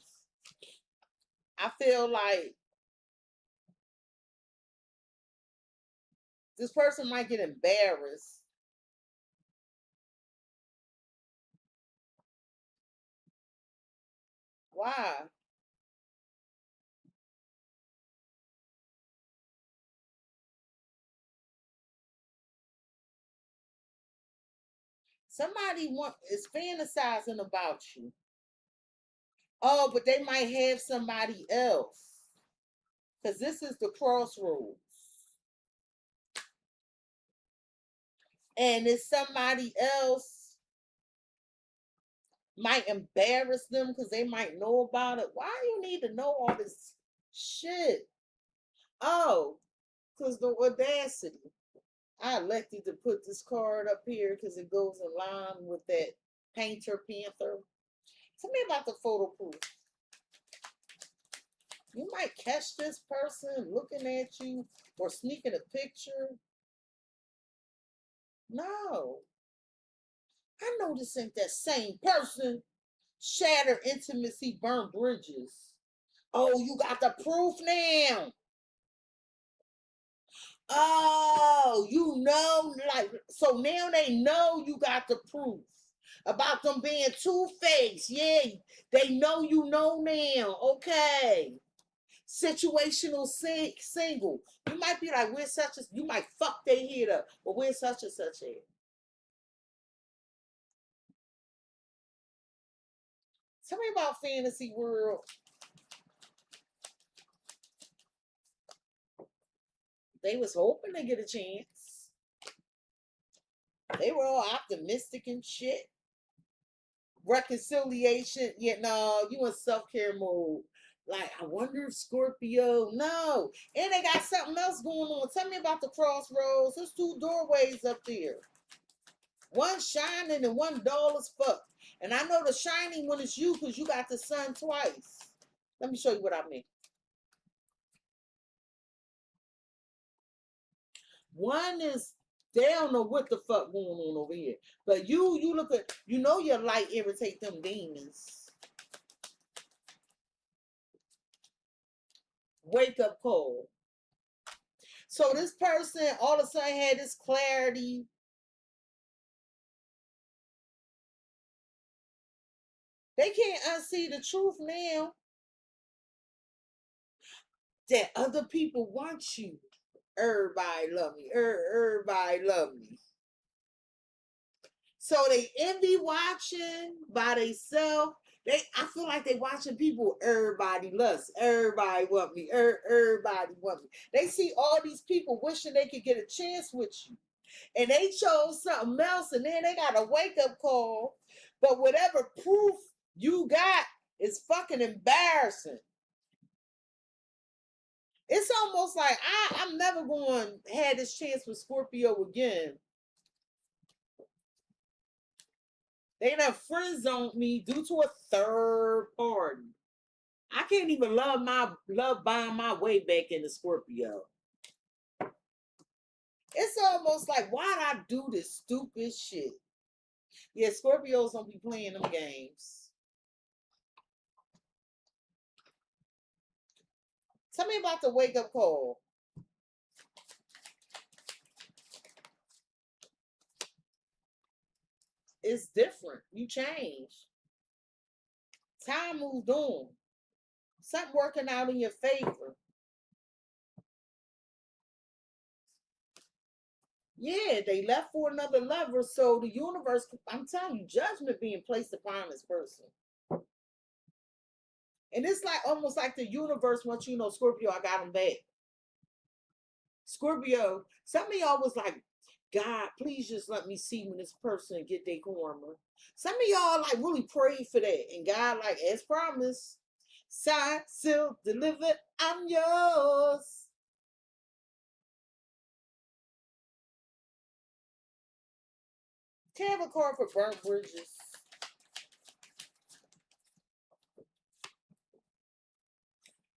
I feel like this person might get embarrassed. Why? Somebody is fantasizing about you. Oh, but they might have somebody else. Because this is the crossroads. and it's somebody else might embarrass them because they might know about it. Why you need to know all this shit? Oh, because the audacity. I elected to put this card up here because it goes in line with that Painter Panther. Tell me about the photo proof. You might catch this person looking at you or sneaking a picture. No. I know this ain't that same person. Shatter intimacy, burn bridges. Oh, you got the proof now. Oh, you know, like, so now they know you got the proof about them being two-faced. Yeah, they know you know now. Okay. Situational single. You might be like, where's such a, you might fuck their head up, but where's such and such at? Tell me about fantasy world. They was hoping to get a chance. They were all optimistic and shit. Reconciliation. Yeah, no, you in self-care mode. Like, I wonder if Scorpio. No. And they got something else going on. Tell me about the crossroads. There's two doorways up there. One shining and one dull as fuck. And I know the shining one is you because you got the sun twice. Let me show you what I mean. One is they don't know what the fuck going on over here. But you look at, you know your light irritate them demons. Wake up call. So this person all of a sudden had this clarity. They can't unsee the truth now that other people want you. Everybody love me. Everybody love me. So they envy watching by themselves. I feel like they watching people. Everybody loves. Everybody want me. Everybody want me. They see all these people wishing they could get a chance with you, and they chose something else, and then they got a wake up call. But whatever proof you got is fucking embarrassing. It's almost like I'm never going to have this chance with Scorpio again. They done friend zoned me due to a third party. I can't even love buying my way back into Scorpio. It's almost like, why'd I do this stupid shit? Yeah, Scorpios don't be playing them games. Tell me about the wake up call. It's different. You changed. Time moved on. Something working out in your favor. Yeah, they left for another lover. So the universe, I'm telling you, judgment being placed upon this person. And it's like almost like the universe wants you to know, Scorpio, I got him back. Scorpio, some of y'all was like, God, please just let me see when this person get their karma. Some of y'all like really prayed for that. And God, like, as promised, signed, sealed, delivered, I'm yours. Can I have a card for burnt bridges?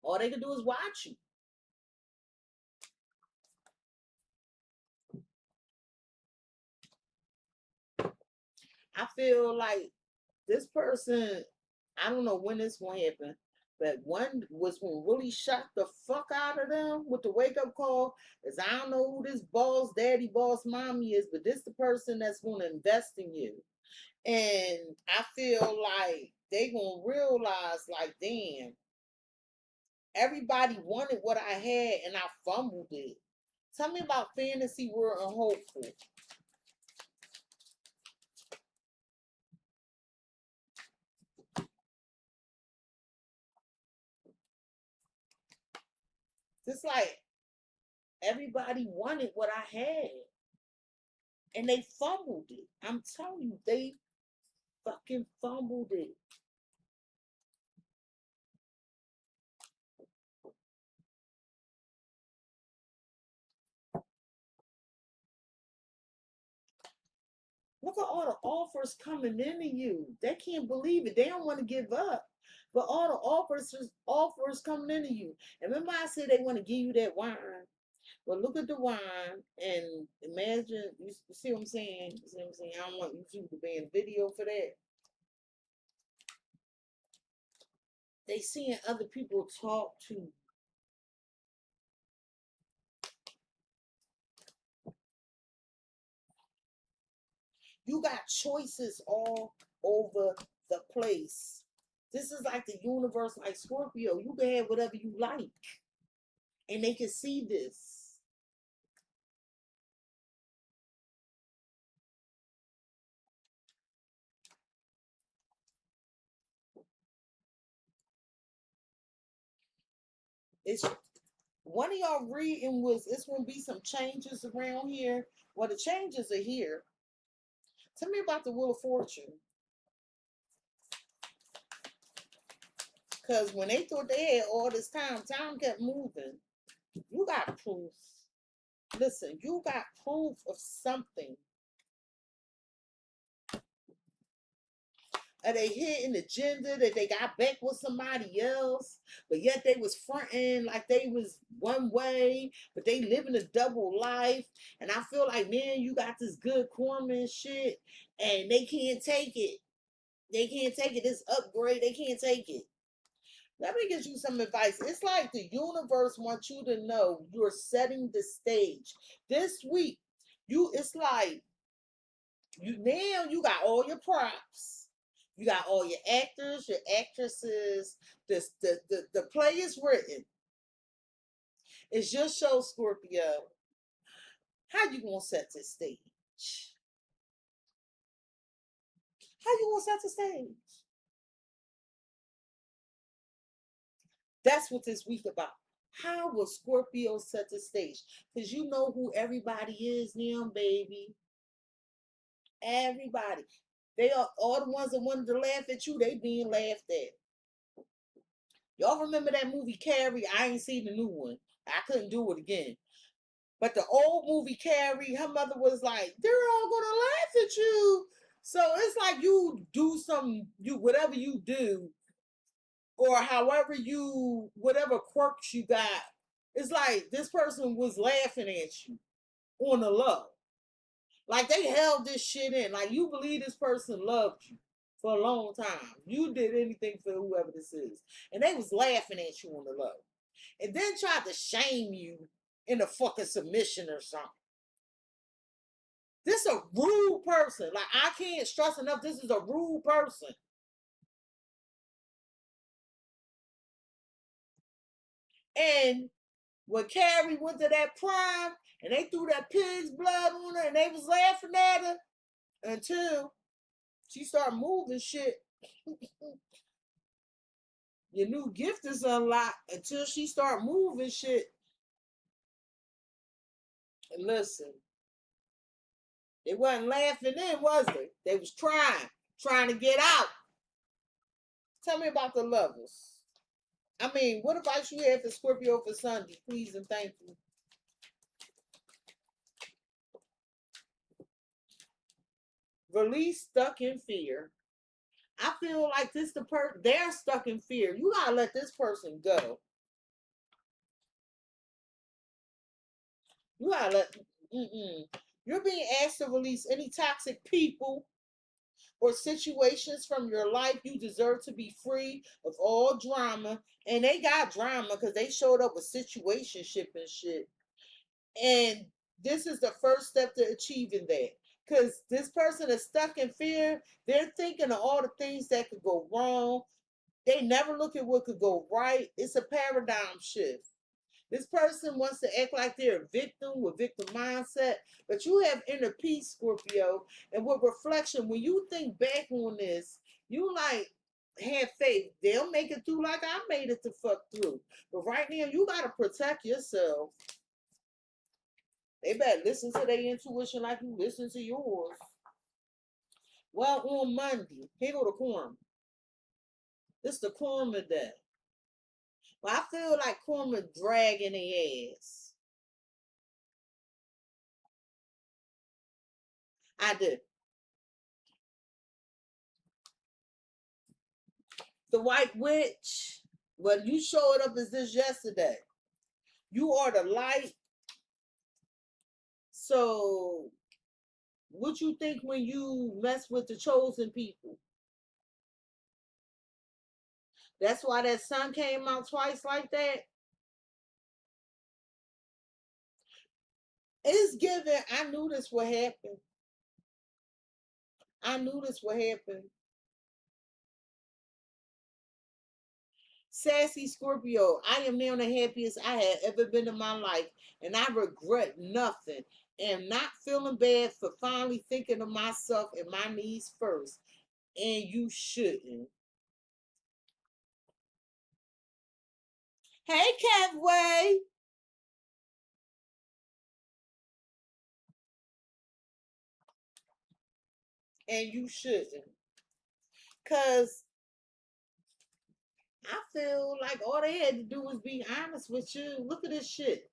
All they can do is watch you. I feel like this person, I don't know when this going to happen, but one was going to really shock the fuck out of them with the wake up call. Is I don't know who this boss daddy, boss mommy is, but this the person that's going to invest in you. And I feel like they going to realize, like, damn, everybody wanted what I had and I fumbled it. Tell me about fantasy world and hopeful. Just like everybody wanted what I had. And they fumbled it. I'm telling you, they fucking fumbled it. Look at all the offers coming into you. They can't believe it. They don't want to give up. But all the offers coming into you. And remember I said they want to give you that wine. Well, look at the wine and imagine, you see what I'm saying? You see what I'm saying? I don't want YouTube to be in video for that. They seeing other people talk to. You got choices all over the place. This is like the universe, like Scorpio. You can have whatever you like. And they can see this. It's one of y'all reading was it's gonna be some changes around here. Well, the changes are here. Tell me about the Wheel of Fortune. Because when they thought they had all this time kept moving. You got proof. Listen, you got proof of something. Are they hitting the agenda that they got back with somebody else, but yet they was fronting like they was one way, but they living a double life. And I feel like, man, you got this good karma and shit, and they can't take it. They can't take it. This upgrade, they can't take it. Let me give you some advice. It's like the universe wants you to know you're setting the stage. This week, it's like you got all your props. You got all your actors, your actresses, the play is written. It's your show, Scorpio. How you gonna set the stage? How you gonna set the stage? That's what this week about. How will Scorpio set the stage? Because you know who everybody is now, baby. Everybody. They are all the ones that wanted to laugh at you, they being laughed at. Y'all remember that movie Carrie? I ain't seen the new one. I couldn't do it again. But the old movie Carrie, her mother was like, they're all gonna laugh at you. So it's like you do whatever you do, or however you, whatever quirks you got, it's like this person was laughing at you on the low. Like they held this shit in. Like you believe this person loved you for a long time. You did anything for whoever this is. And they was laughing at you on the low. And then tried to shame you in a fucking submission or something. This is a rude person. Like I can't stress enough, this is a rude person. And when Carrie went to that prom and they threw that pig's blood on her and they was laughing at her until she started moving shit. Your new gift is unlocked until she start moving shit. And listen, they wasn't laughing then, was they? They was trying to get out. Tell me about the lovers. I mean, what advice you have for Scorpio for Sunday? Please and thank you. Release stuck in fear. I feel like they're stuck in fear. You gotta let this person go. You gotta let. You're being asked to release any toxic people or situations from your life. You deserve to be free of all drama. And they got drama because they showed up with situationship and shit. And this is the first step to achieving that. Because this person is stuck in fear. They're thinking of all the things that could go wrong. They never look at what could go right. It's a paradigm shift. This person wants to act like they're a victim with victim mindset, but you have inner peace, Scorpio. And with reflection, when you think back on this, you like have faith. They'll make it through like I made it to fuck through. But right now, you got to protect yourself. They better listen to their intuition like you listen to yours. Well, on Monday, here go the karma. This the karma day. Well, I feel like karma dragging their ass. I do. The White Witch. Well, you showed up as this yesterday. You are the light. So, what you think when you mess with the chosen people? That's why that sun came out twice like that. It's given. I knew this would happen. I knew this would happen. Sassy Scorpio, I am now the happiest I have ever been in my life, and I regret nothing. And not feeling bad for finally thinking of myself and my needs first. And you shouldn't. Hey, Catway. And you shouldn't. Because I feel like all they had to do was be honest with you. Look at this shit.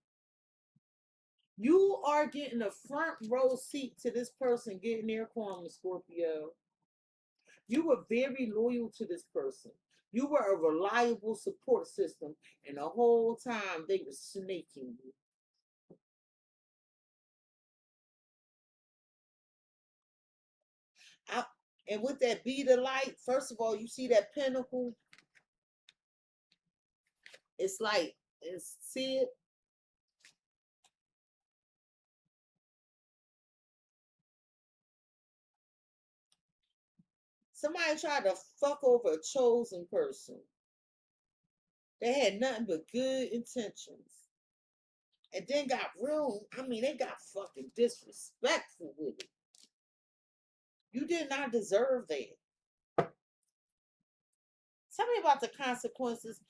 You are getting a front row seat to this person getting their karma, Scorpio. You were very loyal to this person. You were a reliable support system, and the whole time they were snaking you. I, and with that bead of light, first of all, you see that pinnacle? It's like, see it? Somebody tried to fuck over a chosen person. They had nothing but good intentions. And then got real, they got fucking disrespectful with it. You did not deserve that. Tell me about the consequences.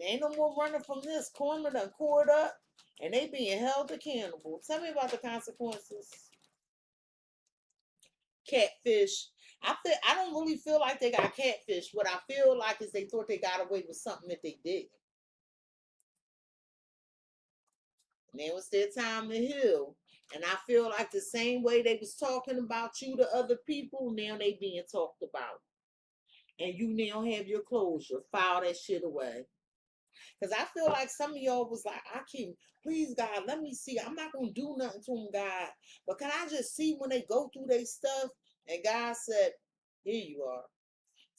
Ain't no more running from this. Karma done caught up and they being held accountable. Tell me about the consequences. Catfish. I don't really feel like they got catfish. What I feel like is they thought they got away with something that they didn't. Now it's their time to heal. And I feel like the same way they was talking about you to other people, now they being talked about. And you now have your closure. File that shit away. Because I feel like some of y'all was like, I can, please, God, let me see. I'm not going to do nothing to them, God. But can I just see when they go through their stuff? And God said, here you are.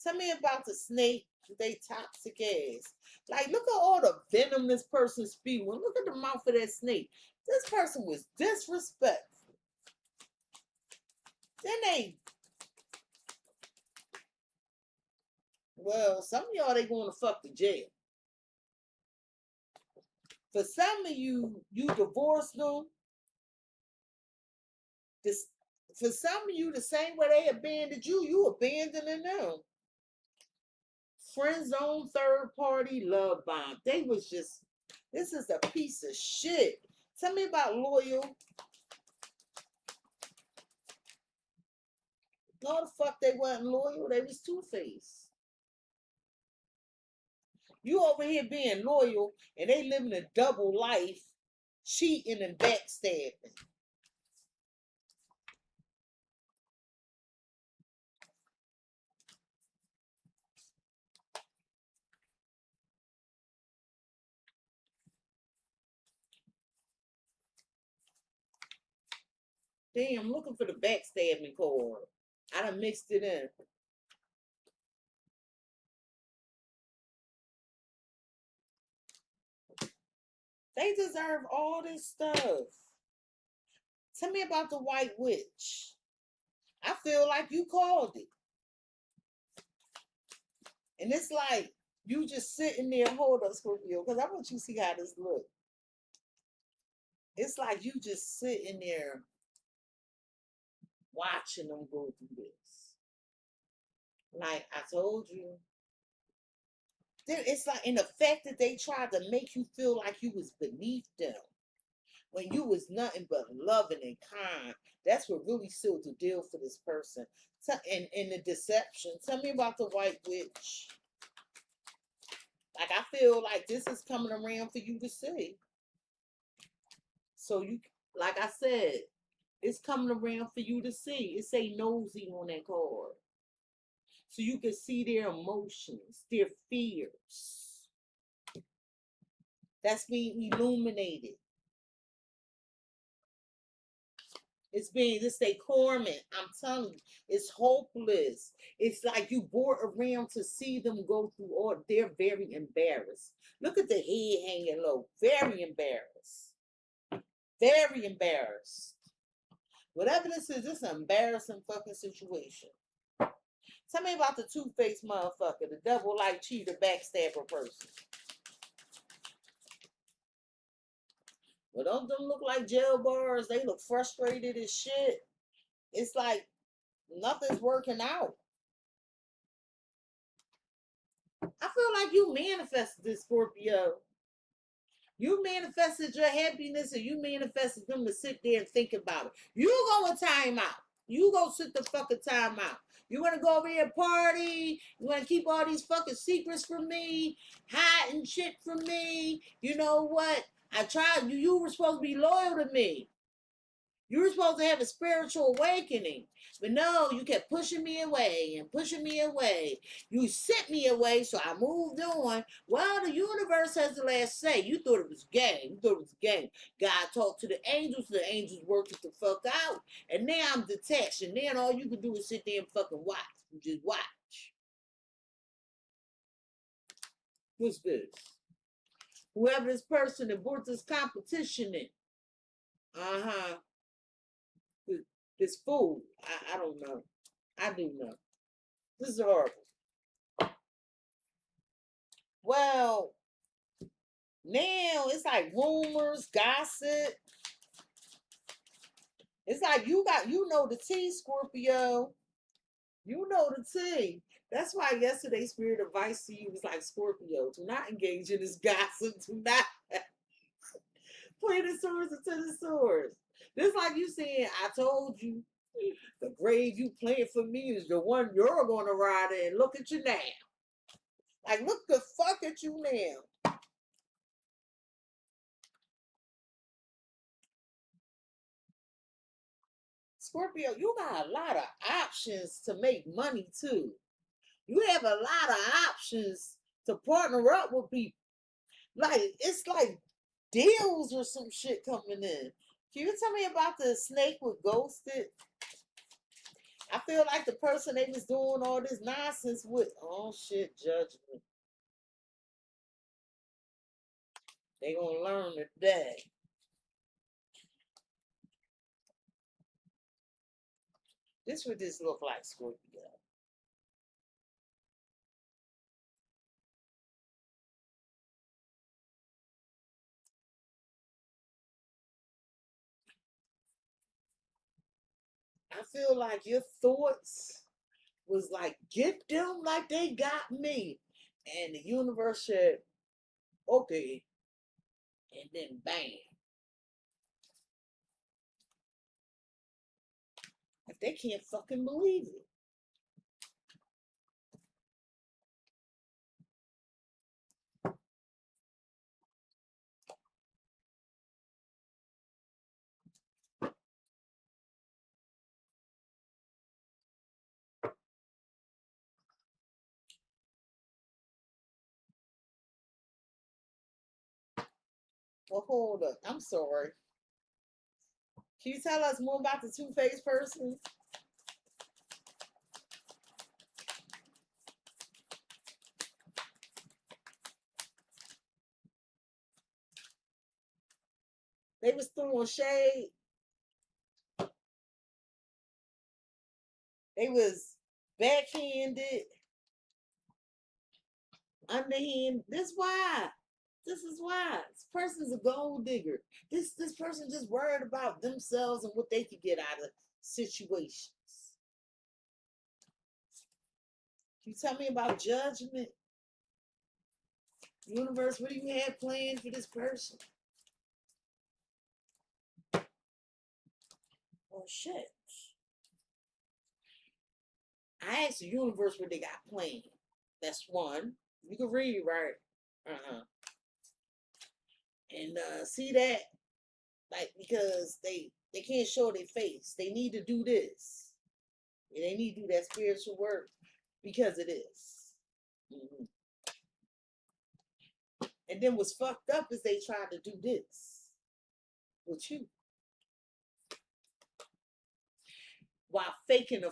Tell me about the snake, they toxic ass. Like, look at all the venom this person spewing. Look at the mouth of that snake. This person was disrespectful. Then some of y'all, they going to fuck the jail. For some of you, you divorced them. For some of you, the same way they abandoned you, you abandoning them. Friend zone, third party, love bomb. They was just, this is a piece of shit. Tell me about loyal. No, the fuck they wasn't loyal. They was two-faced. You over here being loyal and they living a double life, cheating and backstabbing. Damn, I'm looking for the backstabbing card. I done mixed it in. They deserve all this stuff. Tell me about the White Witch. I feel like you called it. And it's like you just sitting there, hold up, Scorpio, because I want you to see how this looks. It's like you just sitting there watching them go through this. Like I told you. Then it's like in the fact that they tried to make you feel like you was beneath them. when you was nothing but loving and kind. That's what really sealed the deal for this person. And the deception. Tell me about the white witch. Like, I feel like this is coming around for you to see. So you, like I said, it's coming around for you to see. It say nosy on that card. So you can see their emotions, their fears. That's being illuminated. This they torment. I'm telling you, it's hopeless. It's like you bored around to see them go through all. They're very embarrassed. Look at the head hanging low. Very embarrassed. Very embarrassed. Whatever this is an embarrassing fucking situation. Tell me about the two-faced motherfucker, the devil-like cheater, backstabber person. Well, don't them look like jail bars? They look frustrated as shit. It's like nothing's working out. I feel like you manifested this, Scorpio. You manifested your happiness and you manifested them to sit there and think about it. You go a time out. You go sit the fucking time out. You want to go over here and party? You want to keep all these fucking secrets from me? Hiding shit from me? You know what? I tried. You were supposed to be loyal to me. You were supposed to have a spiritual awakening. But no, you kept pushing me away and pushing me away. You sent me away, so I moved on. Well, the universe has the last say. You thought it was a game. You thought it was a game. God talked to the angels worked it the fuck out. And now I'm detached. And then all you can do is sit there and fucking watch. Just watch. What's this? Whoever this person that brought this competition in. Uh-huh. This fool. I don't know. I do know. This is horrible. Well, now it's like rumors, gossip. It's like you know the tea, Scorpio. You know the tea. That's why yesterday spirit advice to you was like, Scorpio, do not engage in this gossip. Do not play the swords into the swords. Just like you saying, I told you, the grave you playing for me is the one you're going to ride in. Look at you now. Like, look the fuck at you now. Scorpio, you got a lot of options to make money too. You have a lot of options to partner up with people. Like, it's like deals or some shit coming in. Can you tell me about the snake with ghosted? I feel like the person they was doing all this nonsense with, oh shit, judgment. They gonna learn today. This what this look like, Scorpio. I feel like your thoughts was like, get them like they got me. And the universe said, okay. And then bam. If they can't fucking believe it. Well, hold up. I'm sorry. Can you tell us more about the two-faced person? They was throwing shade. They was backhanded, underhand. This why. This is why. This person's a gold digger. This person just worried about themselves and what they could get out of situations. Can you tell me about judgment? Universe, what do you have planned for this person? Oh shit. I asked the universe what they got planned. That's one. You can read, right? And see that, like, because they can't show their face. They need to do this. And they need to do that spiritual work because it is. Mm-hmm. And then what's fucked up is they tried to do this with you while faking a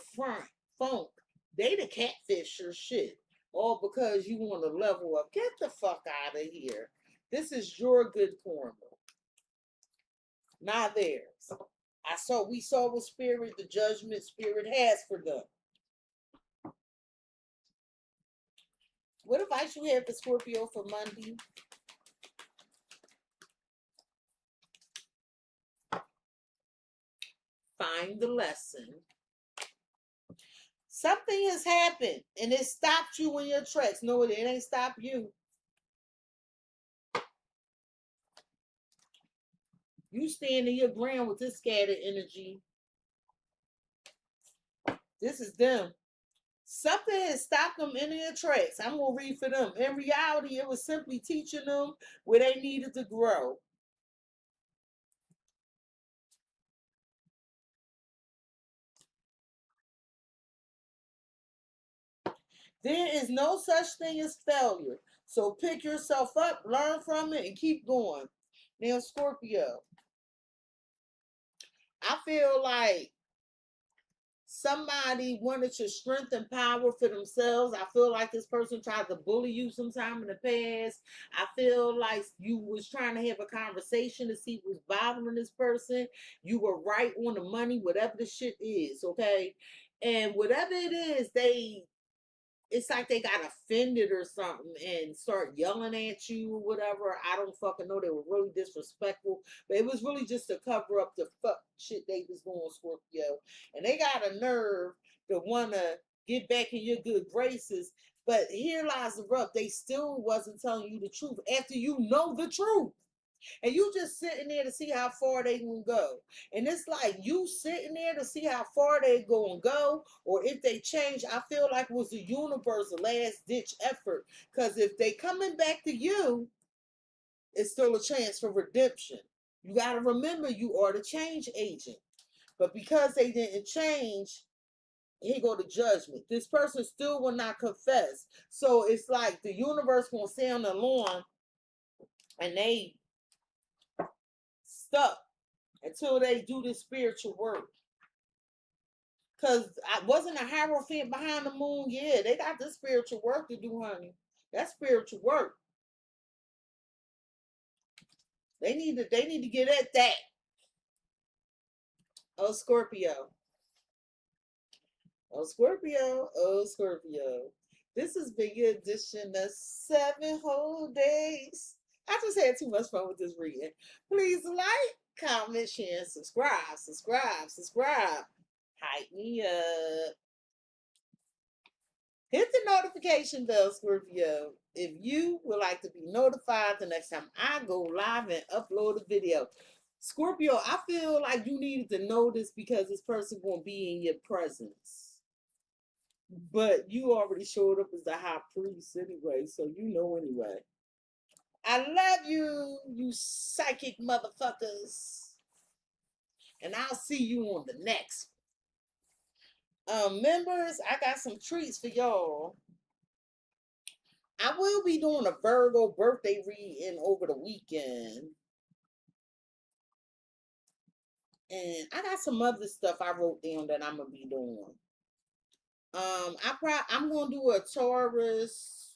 funk. They the catfisher shit. All because you want to level up. Get the fuck out of here. This is your good karma, not theirs. We saw what spirit, the judgment spirit has for them. What advice you have for Scorpio for Monday? Find the lesson. Something has happened and it stopped you in your tracks. No, it ain't stopped you. You stand in your ground with this scattered energy. This is them. Something has stopped them in their tracks. I'm going to read for them. In reality, it was simply teaching them where they needed to grow. There is no such thing as failure. So pick yourself up, learn from it, and keep going. Now, Scorpio, I feel like somebody wanted your strength and power for themselves. I feel like this person tried to bully you sometime in the past. I feel like you was trying to have a conversation to see what's bothering this person. You were right on the money, whatever the shit is, okay? And whatever it is, it's like they got offended or something and start yelling at you or whatever. I don't fucking know. They were really disrespectful. But it was really just to cover up the fuck shit they was doing, Scorpio. And they got a nerve to want to get back in your good graces. But here lies the rub. They still wasn't telling you the truth after you know the truth. And you just sitting there to see how far they gonna go. And it's like you sitting there to see how far they gonna go, or if they change. I feel like it was the universe last ditch effort. Because if they coming back to you, it's still a chance for redemption. You gotta remember you are the change agent. But because they didn't change, here go the judgment. This person still will not confess. So it's like the universe gonna stay on the lawn and they stuck until they do this spiritual work. Because I wasn't a Hierophant behind the moon. Yeah, they got this spiritual work to do, honey. That's spiritual work. They need to get at that. Oh, Scorpio. Oh, Scorpio. Oh, Scorpio. This has been your edition of 7 whole days. I just had too much fun with this reading. Please like, comment, share, and subscribe. Subscribe. Hype me up. Hit the notification bell, Scorpio, if you would like to be notified the next time I go live and upload a video. Scorpio, I feel like you needed to know this because this person won't be in your presence. But you already showed up as the high priest anyway, so you know anyway. I love you, you psychic motherfuckers. And I'll see you on the next one. Members, I got some treats for y'all. I will be doing a Virgo birthday reading over the weekend. And I got some other stuff I wrote down that I'm gonna be doing. I'm gonna do a Taurus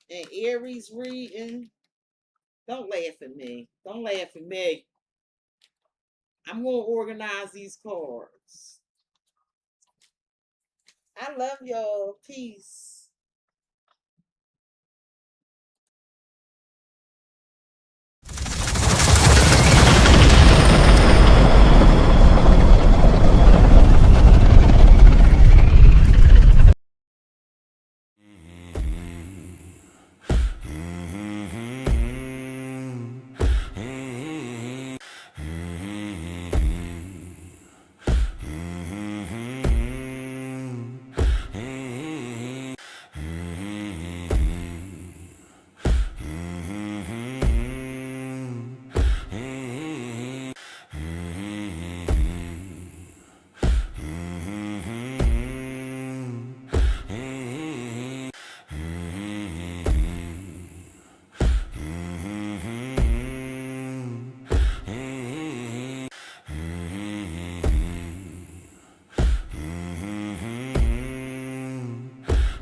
and Aries reading. Don't laugh at me. Don't laugh at me. I'm gonna organize these cards. I love y'all. Peace.